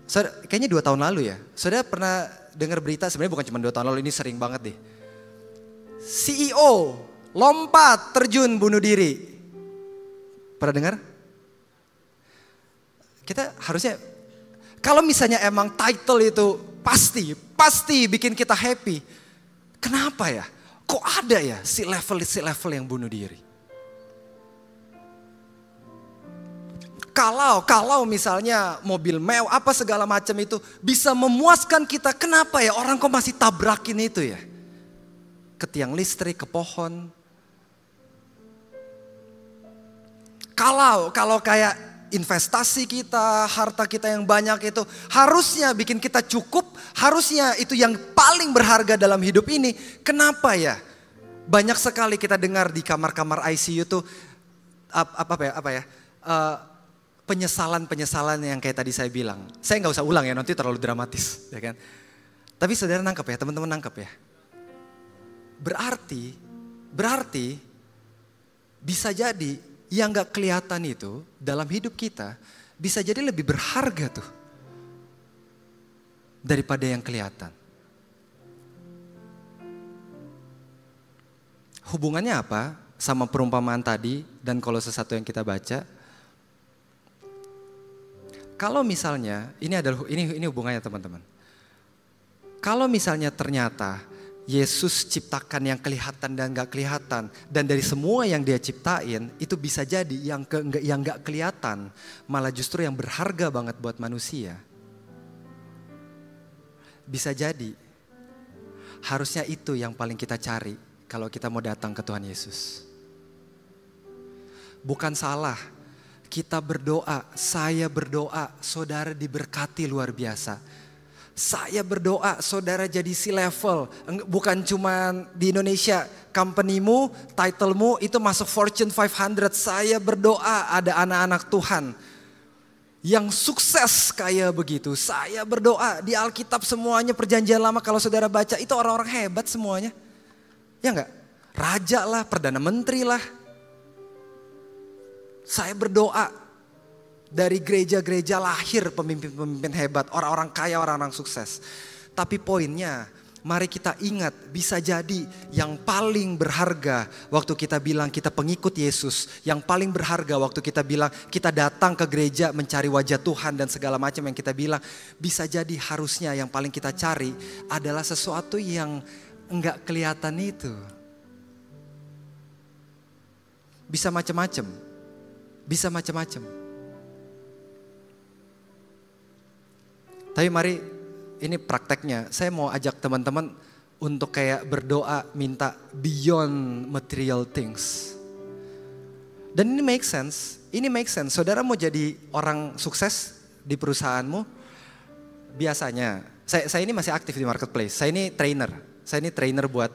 Saudara, kayaknya 2 tahun lalu ya, saudara pernah dengar berita, sebenarnya bukan cuma 2 tahun lalu, ini sering banget deh. CEO lompat terjun bunuh diri. Pernah dengar? Kita harusnya, kalau misalnya emang title itu pasti bikin kita happy. Kenapa ya? Kok ada ya si level yang bunuh diri? Kalau misalnya mobil mewah apa segala macam itu bisa memuaskan kita, kenapa ya orang kok masih tabrakin itu ya? Ke tiang listrik, ke pohon. Kalau kayak investasi kita, harta kita yang banyak itu harusnya bikin kita cukup, harusnya itu yang paling berharga dalam hidup ini. Kenapa ya? Banyak sekali kita dengar di kamar-kamar ICU tuh penyesalan yang kayak tadi saya bilang. Saya nggak usah ulang ya, nanti terlalu dramatis, ya kan? Tapi saudara nangkep ya, teman-teman nangkep ya. Berarti bisa jadi yang gak kelihatan itu dalam hidup kita bisa jadi lebih berharga tuh daripada yang kelihatan. Hubungannya apa sama perumpamaan tadi dan Kolose 1 yang kita baca? Kalau misalnya ini hubungannya teman-teman. Kalau misalnya ternyata Yesus ciptakan yang kelihatan dan gak kelihatan. Dan dari semua yang dia ciptain itu bisa jadi yang gak kelihatan malah justru yang berharga banget buat manusia. Bisa jadi harusnya itu yang paling kita cari kalau kita mau datang ke Tuhan Yesus. Bukan salah kita berdoa, saya berdoa saudara diberkati luar biasa. Saya berdoa saudara jadi C-level, bukan cuma di Indonesia, company-mu, title-mu itu masuk Fortune 500. Saya berdoa ada anak-anak Tuhan yang sukses kayak begitu. Saya berdoa di Alkitab semuanya perjanjian lama kalau saudara baca itu orang-orang hebat semuanya. Ya enggak? Raja lah, Perdana Menteri lah. Saya berdoa. Dari gereja-gereja lahir pemimpin-pemimpin hebat, orang-orang kaya, orang-orang sukses. Tapi poinnya, mari kita ingat bisa jadi yang paling berharga waktu kita bilang kita pengikut Yesus. Yang paling berharga waktu kita bilang kita datang ke gereja mencari wajah Tuhan dan segala macam yang kita bilang. Bisa jadi harusnya yang paling kita cari adalah sesuatu yang enggak kelihatan itu. Bisa macam-macam. Bisa macam-macam. Tapi mari ini prakteknya, saya mau ajak teman-teman untuk kayak berdoa minta beyond material things. Dan ini make sense, saudara mau jadi orang sukses di perusahaanmu, biasanya, saya ini masih aktif di marketplace, saya ini trainer buat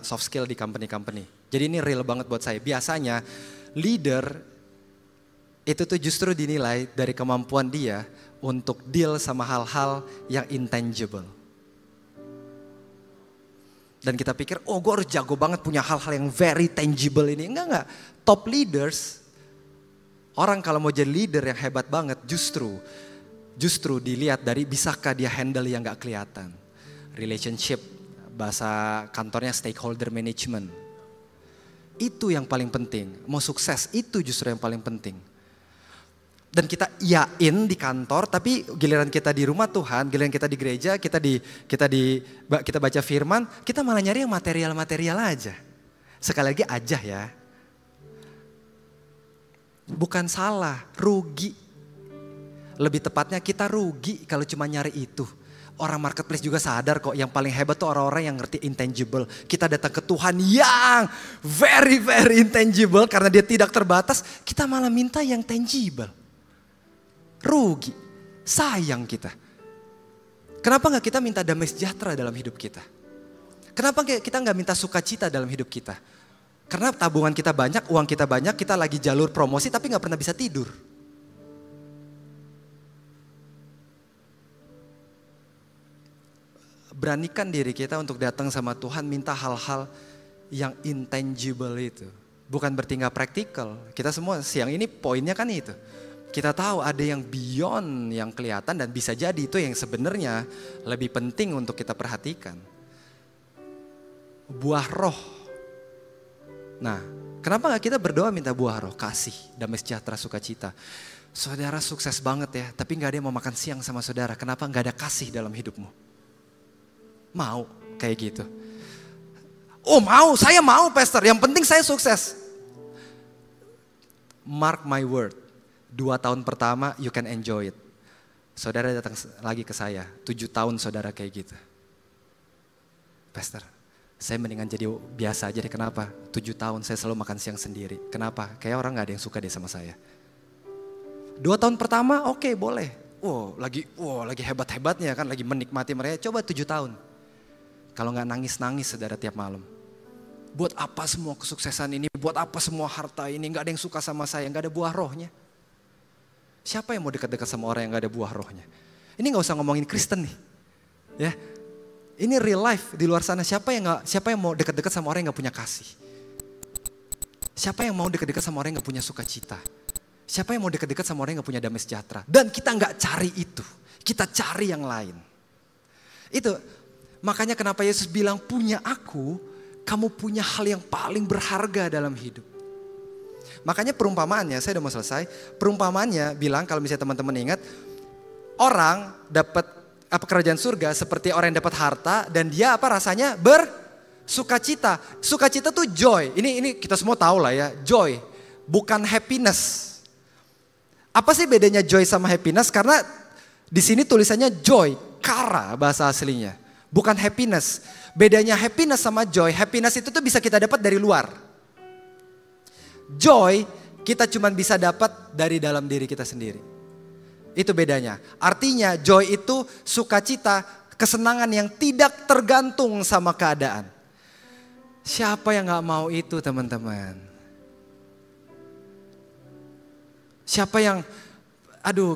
soft skill di company-company. Jadi ini real banget buat saya, biasanya leader itu tuh justru dinilai dari kemampuan dia untuk deal sama hal-hal yang intangible. Dan kita pikir, oh gue harus jago banget punya hal-hal yang very tangible ini. Enggak. Top leaders, orang kalau mau jadi leader yang hebat banget justru dilihat dari bisakah dia handle yang gak kelihatan. Relationship, bahasa kantornya stakeholder management. Itu yang paling penting. Mau sukses itu justru yang paling penting. Dan kita iyain di kantor, tapi giliran kita di rumah Tuhan, giliran kita di gereja, kita baca firman, kita malah nyari yang material-material aja. Sekali lagi aja ya. Bukan salah, rugi. Lebih tepatnya kita rugi kalau cuma nyari itu. Orang marketplace juga sadar kok, yang paling hebat tuh orang-orang yang ngerti intangible. Kita datang ke Tuhan yang very intangible karena dia tidak terbatas. Kita malah minta yang tangible. Rugi, sayang kita. Kenapa gak kita minta damai sejahtera dalam hidup kita? Kenapa kita gak minta sukacita dalam hidup kita? Karena tabungan kita banyak, uang kita banyak, kita lagi jalur promosi tapi gak pernah bisa tidur. Beranikan diri kita untuk datang sama Tuhan, minta hal-hal yang intangible itu. Bukan berarti gak praktikal. Kita semua siang ini poinnya kan itu. Kita tahu ada yang beyond yang kelihatan dan bisa jadi itu yang sebenarnya lebih penting untuk kita perhatikan. Buah roh. Nah, kenapa gak kita berdoa minta buah roh? Kasih, damai sejahtera, sukacita. Saudara sukses banget ya, tapi gak ada yang mau makan siang sama saudara. Kenapa gak ada kasih dalam hidupmu? Mau kayak gitu. Oh mau, saya mau pastor, yang penting saya sukses. Mark my word, 2 tahun pertama you can enjoy it. Saudara datang lagi ke saya, 7 tahun saudara kayak gitu. Pastor, saya mendingan jadi biasa aja deh, kenapa? 7 tahun saya selalu makan siang sendiri. Kenapa? Kayak orang gak ada yang suka deh sama saya. 2 tahun pertama oke, boleh. Lagi hebat-hebatnya kan, lagi menikmati mereka. Coba 7 tahun. Kalau gak nangis-nangis saudara tiap malam. Buat apa semua kesuksesan ini, buat apa semua harta ini, gak ada yang suka sama saya, gak ada buah rohnya. Siapa yang mau dekat-dekat sama orang yang gak ada buah rohnya? Ini gak usah ngomongin Kristen nih. Ya, ini real life di luar sana. Siapa yang mau dekat-dekat sama orang yang gak punya kasih? Siapa yang mau dekat-dekat sama orang yang gak punya sukacita? Siapa yang mau dekat-dekat sama orang yang gak punya damai sejahtera? Dan kita gak cari itu, kita cari yang lain. Itu makanya kenapa Yesus bilang, punya aku, kamu punya hal yang paling berharga dalam hidup. Makanya perumpamaannya, saya udah mau selesai. Perumpamaannya bilang, kalau misalnya teman-teman ingat, orang dapat kerajaan surga seperti orang yang dapat harta dan dia rasanya bersukacita. Sukacita tuh joy. Ini kita semua tahu lah ya, joy, bukan happiness. Apa sih bedanya joy sama happiness? Karena di sini tulisannya joy, kara bahasa aslinya. Bukan happiness. Bedanya happiness sama joy, happiness itu tuh bisa kita dapat dari luar. Joy kita cuma bisa dapat dari dalam diri kita sendiri. Itu bedanya. Artinya joy itu sukacita, kesenangan yang tidak tergantung sama keadaan. Siapa yang gak mau itu teman-teman? Siapa yang,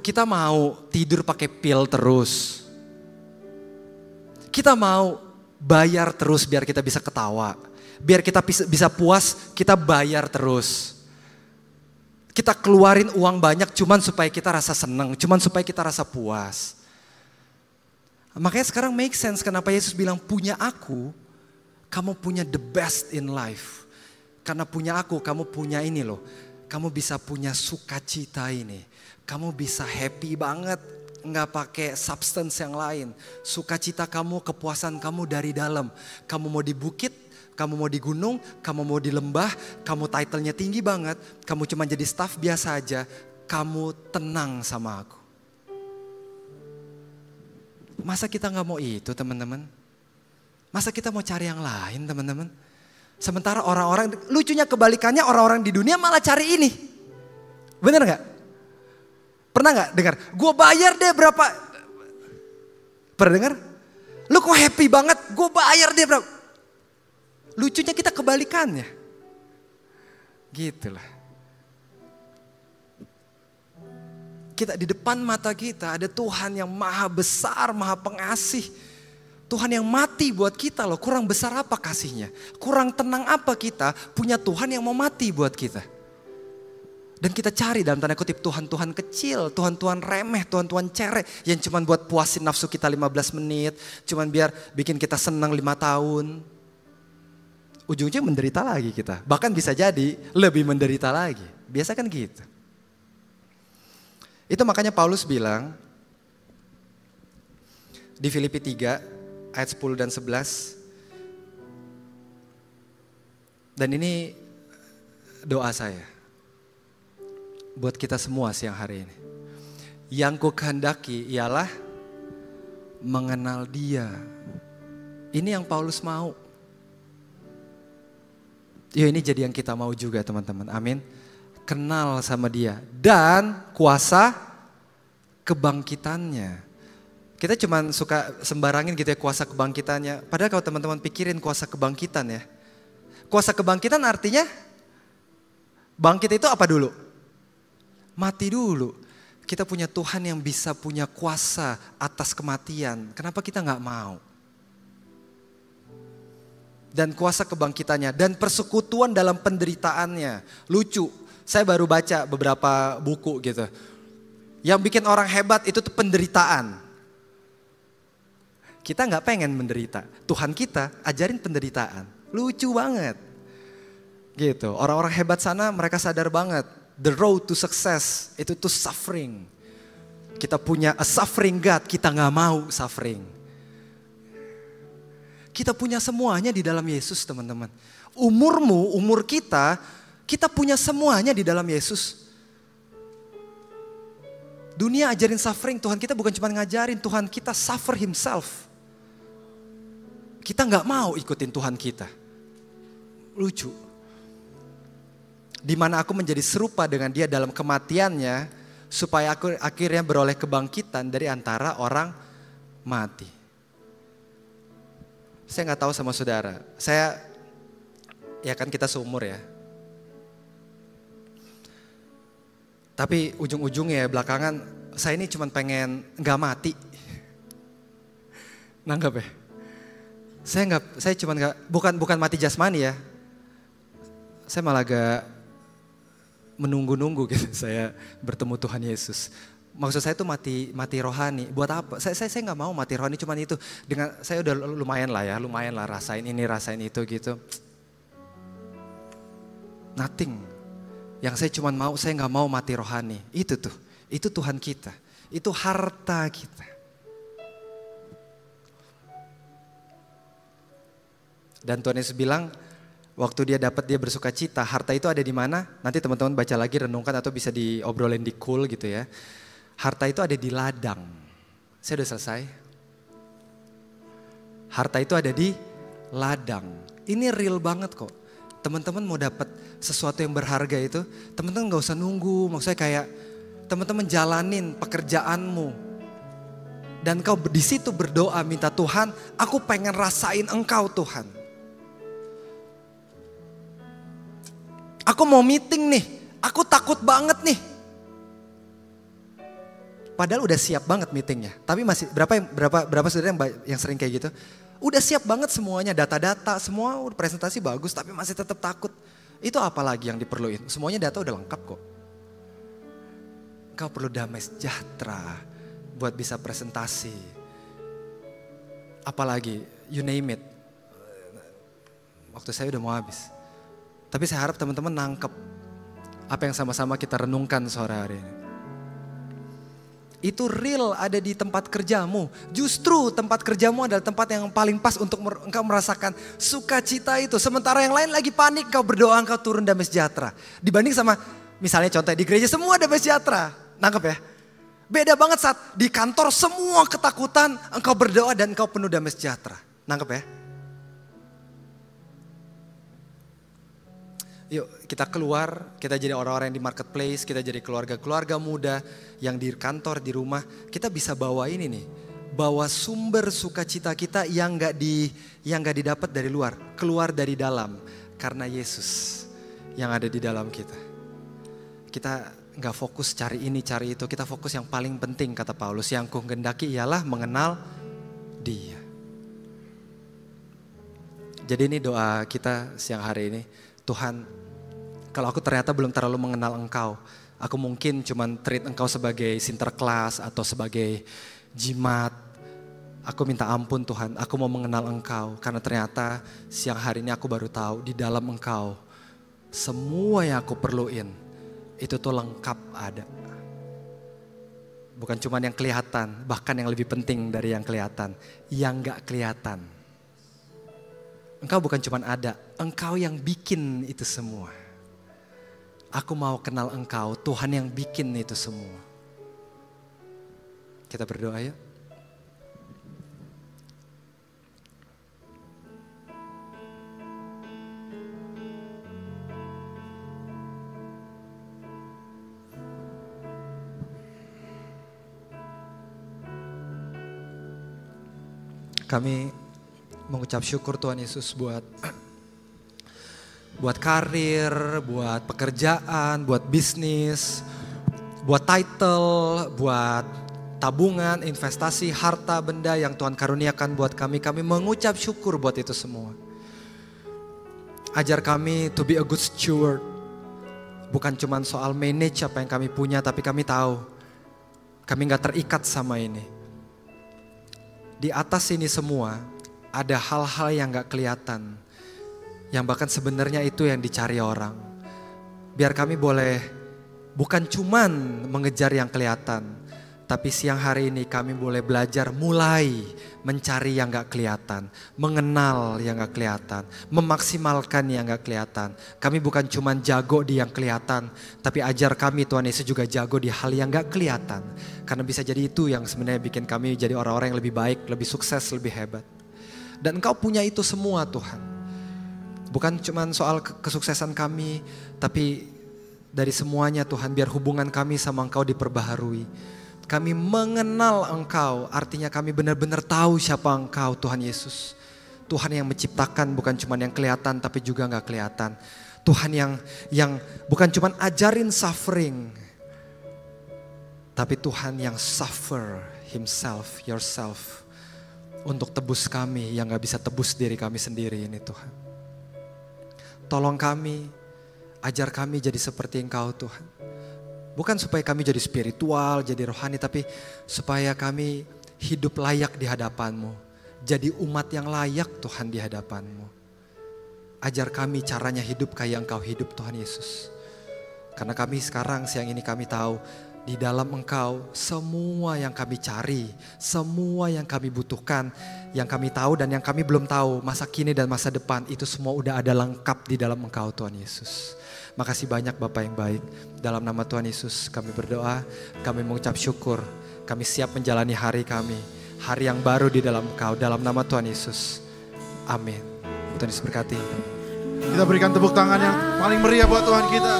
kita mau tidur pakai pil terus. Kita mau bayar terus biar kita bisa ketawa. Biar kita bisa puas, kita bayar terus. Kita keluarin uang banyak cuman supaya kita rasa senang, cuman supaya kita rasa puas. Makanya sekarang make sense kenapa Yesus bilang, punya aku, kamu punya the best in life. Karena punya aku, kamu punya ini loh. Kamu bisa punya sukacita ini. Kamu bisa happy banget. Nggak pakai substance yang lain. Sukacita kamu, kepuasan kamu dari dalam. Kamu mau di bukit, kamu mau di gunung, kamu mau di lembah, kamu title-nya tinggi banget, kamu cuma jadi staff biasa aja, kamu tenang sama aku. Masa kita nggak mau itu teman-teman? Masa kita mau cari yang lain teman-teman? Sementara orang-orang, lucunya kebalikannya, orang-orang di dunia malah cari ini. Bener nggak? Pernah gak dengar? Gue bayar deh berapa. Pernah dengar? Lu kok happy banget? Gue bayar deh berapa. Lucunya kita kebalikannya. Gitulah. Kita di depan mata kita ada Tuhan yang maha besar, maha pengasih. Tuhan yang mati buat kita loh. Kurang besar apa kasihnya? Kurang tenang apa kita punya Tuhan yang mau mati buat kita? Dan kita cari dalam tanda kutip Tuhan-Tuhan kecil, Tuhan-Tuhan remeh, Tuhan-Tuhan cerek. Yang cuma buat puasin nafsu kita 15 menit. Cuman biar bikin kita senang 5 tahun. Ujungnya menderita lagi kita. Bahkan bisa jadi lebih menderita lagi. Biasa kan gitu. Itu makanya Paulus bilang di Filipi 3 ayat 10 dan 11. Dan ini doa saya. Buat kita semua siang hari ini. Yang ku kehendaki ialah mengenal Dia. Ini yang Paulus mau. Ya ini jadi yang kita mau juga teman-teman, amin. Kenal sama Dia dan kuasa kebangkitannya. Kita cuman suka sembarangin gitu ya kuasa kebangkitannya. Padahal kalau teman-teman pikirin kuasa kebangkitan ya. Kuasa kebangkitan artinya bangkit itu apa dulu? Mati dulu. Kita punya Tuhan yang bisa punya kuasa atas kematian. Kenapa kita gak mau? Dan kuasa kebangkitannya dan persekutuan dalam penderitaannya. Lucu, saya baru baca beberapa buku gitu. Yang bikin orang hebat itu tuh penderitaan. Kita gak pengen menderita. Tuhan kita ajarin penderitaan. Lucu banget. Gitu. Orang-orang hebat sana mereka sadar banget. The road to success itu tuh suffering. Kita punya a suffering God. Kita gak mau suffering. Kita punya semuanya di dalam Yesus teman-teman. Umurmu, umur kita punya semuanya di dalam Yesus. Dunia ajarin suffering. Tuhan kita bukan cuma ngajarin. Tuhan kita suffer himself. Kita gak mau ikutin Tuhan kita. Lucu. Dimana aku menjadi serupa dengan Dia dalam kematiannya. Supaya aku akhirnya beroleh kebangkitan dari antara orang mati. Saya gak tahu sama saudara. Ya kan kita seumur ya. Tapi ujung-ujungnya belakangan saya ini cuma pengen gak mati. Nanggap ya? Saya cuma bukan mati jasmani ya. Saya malah gak menunggu-nunggu gitu saya bertemu Tuhan Yesus. Maksud saya itu mati rohani. Buat apa? Saya nggak mau mati rohani, cuman itu dengan saya udah lumayan lah rasain ini rasain itu gitu. Nothing. Yang saya cuman mau, saya nggak mau mati rohani. Itu Tuhan kita. Itu harta kita. Dan Tuhan Yesus bilang, waktu dia bersuka cita, harta itu ada di mana? Nanti teman-teman baca lagi, renungkan atau bisa diobrolin di cool gitu ya. Harta itu ada di ladang. Saya udah selesai. Harta itu ada di ladang. Ini real banget kok. Teman-teman mau dapat sesuatu yang berharga itu, teman-teman gak usah nunggu. Maksudnya kayak teman-teman jalanin pekerjaanmu. Dan kau di situ berdoa minta Tuhan, aku pengen rasain Engkau Tuhan. Aku mau meeting nih, aku takut banget nih. Padahal udah siap banget meetingnya. Tapi masih berapa saudara yang sering kayak gitu? Udah siap banget semuanya, data-data, semua presentasi bagus tapi masih tetap takut. Itu apa lagi yang diperluin? Semuanya data udah lengkap kok. Kau perlu damai sejahtera buat bisa presentasi. Apalagi, you name it. Waktu saya udah mau habis. Tapi saya harap teman-teman nangkep apa yang sama-sama kita renungkan sore hari ini. Itu real ada di tempat kerjamu. Justru tempat kerjamu adalah tempat yang paling pas untuk engkau merasakan sukacita itu. Sementara yang lain lagi panik, engkau berdoa, engkau turun damai sejahtera. Dibanding sama misalnya contoh di gereja semua damai sejahtera. Nangkep ya? Beda banget saat di kantor semua ketakutan, engkau berdoa dan engkau penuh damai sejahtera. Nangkep ya? Yuk kita keluar, kita jadi orang-orang yang di marketplace, kita jadi keluarga-keluarga muda yang di kantor, di rumah. Kita bisa bawa ini nih, bawa sumber sukacita kita yang gak didapat dari luar, keluar dari dalam. Karena Yesus yang ada di dalam kita. Kita gak fokus cari ini, cari itu, kita fokus yang paling penting kata Paulus. Yang kuhendaki ialah mengenal Dia. Jadi ini doa kita siang hari ini. Tuhan, kalau aku ternyata belum terlalu mengenal Engkau, aku mungkin cuma treat Engkau sebagai sinterklas atau sebagai jimat. Aku minta ampun Tuhan, aku mau mengenal Engkau. Karena ternyata siang hari ini aku baru tahu di dalam Engkau, semua yang aku perluin, itu tuh lengkap ada. Bukan cuma yang kelihatan, bahkan yang lebih penting dari yang kelihatan, yang gak kelihatan. Engkau bukan cuma ada, Engkau yang bikin itu semua. Aku mau kenal Engkau, Tuhan yang bikin itu semua. Kita berdoa ya. Kami mengucap syukur Tuhan Yesus buat karir, buat pekerjaan, buat bisnis, buat title, buat tabungan, investasi, harta, benda yang Tuhan karuniakan buat kami. Kami mengucap syukur buat itu semua. Ajar kami to be a good steward. Bukan cuma soal manage apa yang kami punya, tapi kami tahu kami gak terikat sama ini. Di atas ini semua ada hal-hal yang gak kelihatan, yang bahkan sebenarnya itu yang dicari orang. Biar kami boleh bukan cuman mengejar yang kelihatan, tapi siang hari ini kami boleh belajar mulai mencari yang gak kelihatan, mengenal yang gak kelihatan, memaksimalkan yang gak kelihatan. Kami bukan cuman jago di yang kelihatan, tapi ajar kami Tuhan Yesus juga jago di hal yang gak kelihatan. Karena bisa jadi itu yang sebenarnya bikin kami jadi orang-orang yang lebih baik, lebih sukses, lebih hebat. Dan Engkau punya itu semua Tuhan. Bukan cuma soal kesuksesan kami, tapi dari semuanya Tuhan, biar hubungan kami sama Engkau diperbaharui. Kami mengenal Engkau, artinya kami benar-benar tahu siapa Engkau Tuhan Yesus. Tuhan yang menciptakan bukan cuma yang kelihatan tapi juga gak kelihatan. Tuhan yang bukan cuma ajarin suffering, tapi Tuhan yang suffer himself, yourself. Untuk tebus kami yang gak bisa tebus diri kami sendiri ini Tuhan. Tolong kami, ajar kami jadi seperti Engkau Tuhan. Bukan supaya kami jadi spiritual, jadi rohani, tapi supaya kami hidup layak di hadapan-Mu. Jadi umat yang layak Tuhan di hadapan-Mu. Ajar kami caranya hidup kayak Engkau hidup Tuhan Yesus. Karena kami sekarang siang ini kami tahu di dalam Engkau semua yang kami cari, semua yang kami butuhkan, yang kami tahu dan yang kami belum tahu, masa kini dan masa depan itu semua udah ada lengkap di dalam Engkau Tuhan Yesus. Makasih banyak Bapa yang baik. Dalam nama Tuhan Yesus kami berdoa, kami mengucap syukur, kami siap menjalani hari kami, hari yang baru di dalam Engkau, dalam nama Tuhan Yesus. Amin. Tuhan Yesus berkati. Kita berikan tepuk tangan yang paling meriah buat Tuhan kita.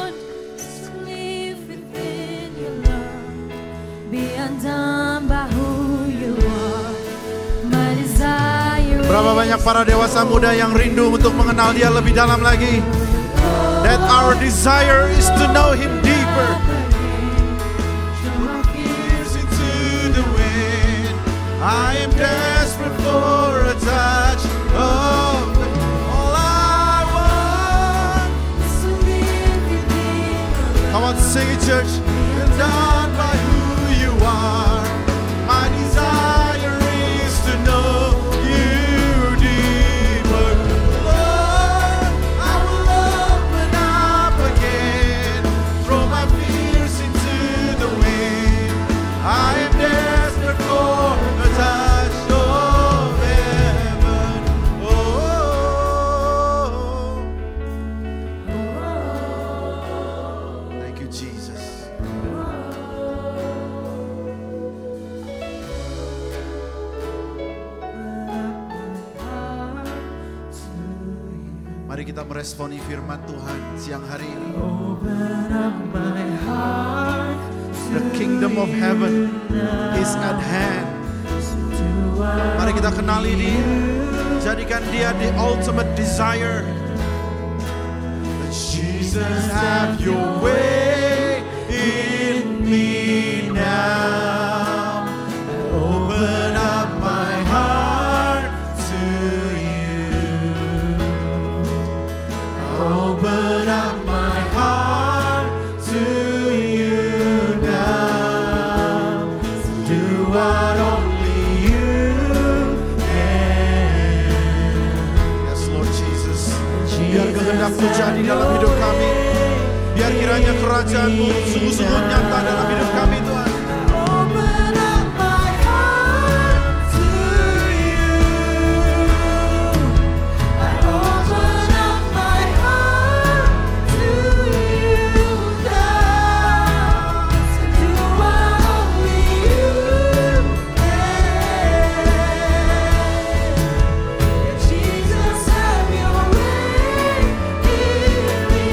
Berapa banyak para dewasa muda yang rindu untuk mengenal Dia lebih dalam lagi. That our desire is to know Him deeper. Into the wind, I am desperate for a touch of all I want. Come on, sing it, church. And done by who you are. My desire is to know You deeper. Lord, I will open up again, throw my fears into the wind. I am desperate for a touch of heaven. Thank you, Jesus. Mari kita meresponi firman Tuhan siang hari ini. The kingdom of heaven is at hand. Mari kita kenali Dia. Jadikan Dia the ultimate desire. Let Jesus have Your way in me now. Open up my heart to You. Open up my heart to You now. Do what only You can. Yes, Lord Jesus. Biar kehendak-Mu jadi dalam hidup kami. Biar kiranya kerajaan-Mu sungguh-sungguh nyata dalam hidup kami, Tuhan. Open up my heart to You. I open up my heart to You now. Do what only You can. Jesus, have Your way in me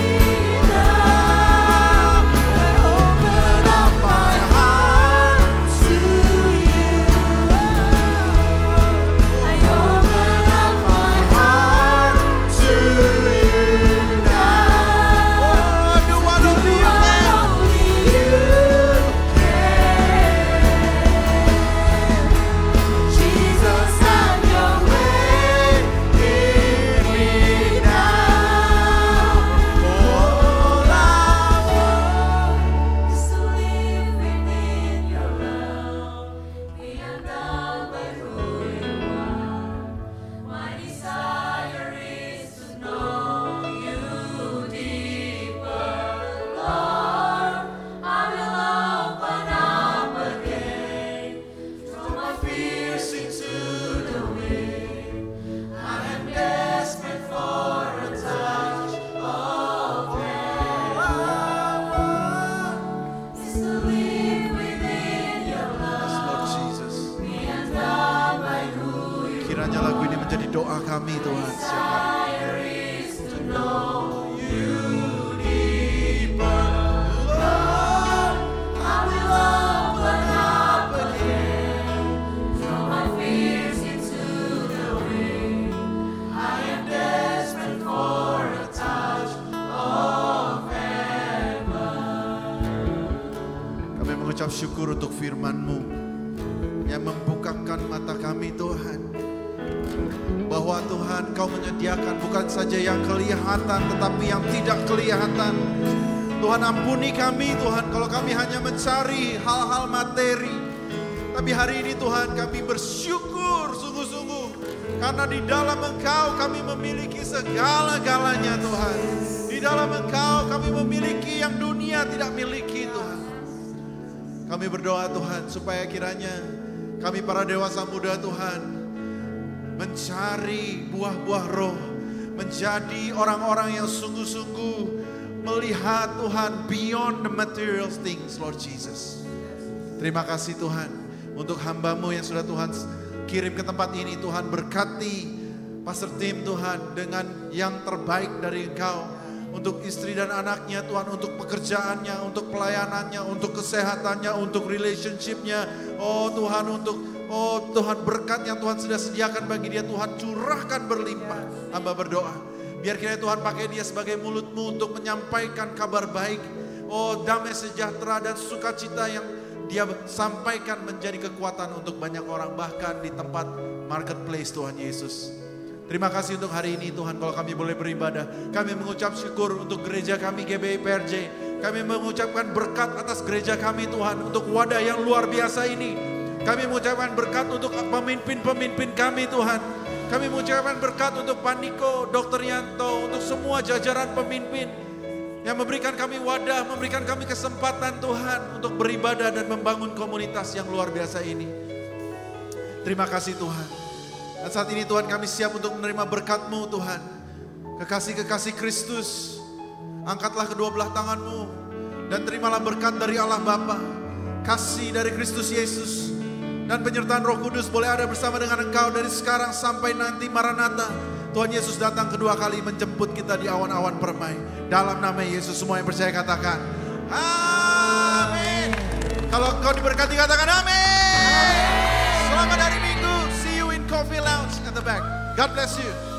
now. I open up my heart. Kiranya lagu ini menjadi doa kami Tuhan setiap hari. Kami mengucap syukur untuk firman-Mu yang membukakan mata kami Tuhan. Bahwa Tuhan Kau menyediakan bukan saja yang kelihatan tetapi yang tidak kelihatan. Tuhan ampuni kami Tuhan kalau kami hanya mencari hal-hal materi. Tapi hari ini Tuhan kami bersyukur sungguh-sungguh. Karena di dalam Engkau kami memiliki segala-galanya Tuhan. Di dalam Engkau kami memiliki yang dunia tidak miliki Tuhan. Kami berdoa Tuhan supaya kiranya kami para dewasa muda Tuhan mencari buah-buah roh, menjadi orang-orang yang sungguh-sungguh melihat Tuhan beyond the material things, Lord Jesus. Terima kasih Tuhan untuk hamba-Mu yang sudah Tuhan kirim ke tempat ini. Tuhan berkati Pastor Tim Tuhan dengan yang terbaik dari Engkau. Untuk istri dan anaknya Tuhan, untuk pekerjaannya, untuk pelayanannya, untuk kesehatannya, untuk relationship-nya. Oh Tuhan, Tuhan berkat yang Tuhan sudah sediakan bagi dia Tuhan curahkan berlimpah. Hamba berdoa, biar kiranya Tuhan pakai dia sebagai mulut-Mu untuk menyampaikan kabar baik. Oh damai sejahtera dan sukacita yang dia sampaikan menjadi kekuatan untuk banyak orang, bahkan di tempat marketplace Tuhan Yesus. Terima kasih untuk hari ini Tuhan, kalau kami boleh beribadah. Kami mengucap syukur untuk gereja kami GBI PRJ. Kami mengucapkan berkat atas gereja kami Tuhan, untuk wadah yang luar biasa ini. Kami mengucapkan berkat untuk pemimpin-pemimpin kami Tuhan. Kami mengucapkan berkat untuk Pak Niko, Dr. Yanto, untuk semua jajaran pemimpin yang memberikan kami wadah, memberikan kami kesempatan Tuhan untuk beribadah dan membangun komunitas yang luar biasa ini. Terima kasih Tuhan. Dan saat ini Tuhan kami siap untuk menerima berkat-Mu Tuhan. Kekasih-kekasih Kristus, angkatlah kedua belah tangan-Mu dan terimalah berkat dari Allah Bapa, kasih dari Kristus Yesus, dan penyertaan Roh Kudus boleh ada bersama dengan Engkau dari sekarang sampai nanti Maranatha. Tuhan Yesus datang kedua kali menjemput kita di awan-awan permai. Dalam nama Yesus semua yang percaya katakan amin. Kalau engkau diberkati katakan amin. Selamat hari Minggu. See you in Coffee Lounge at the back. God bless you.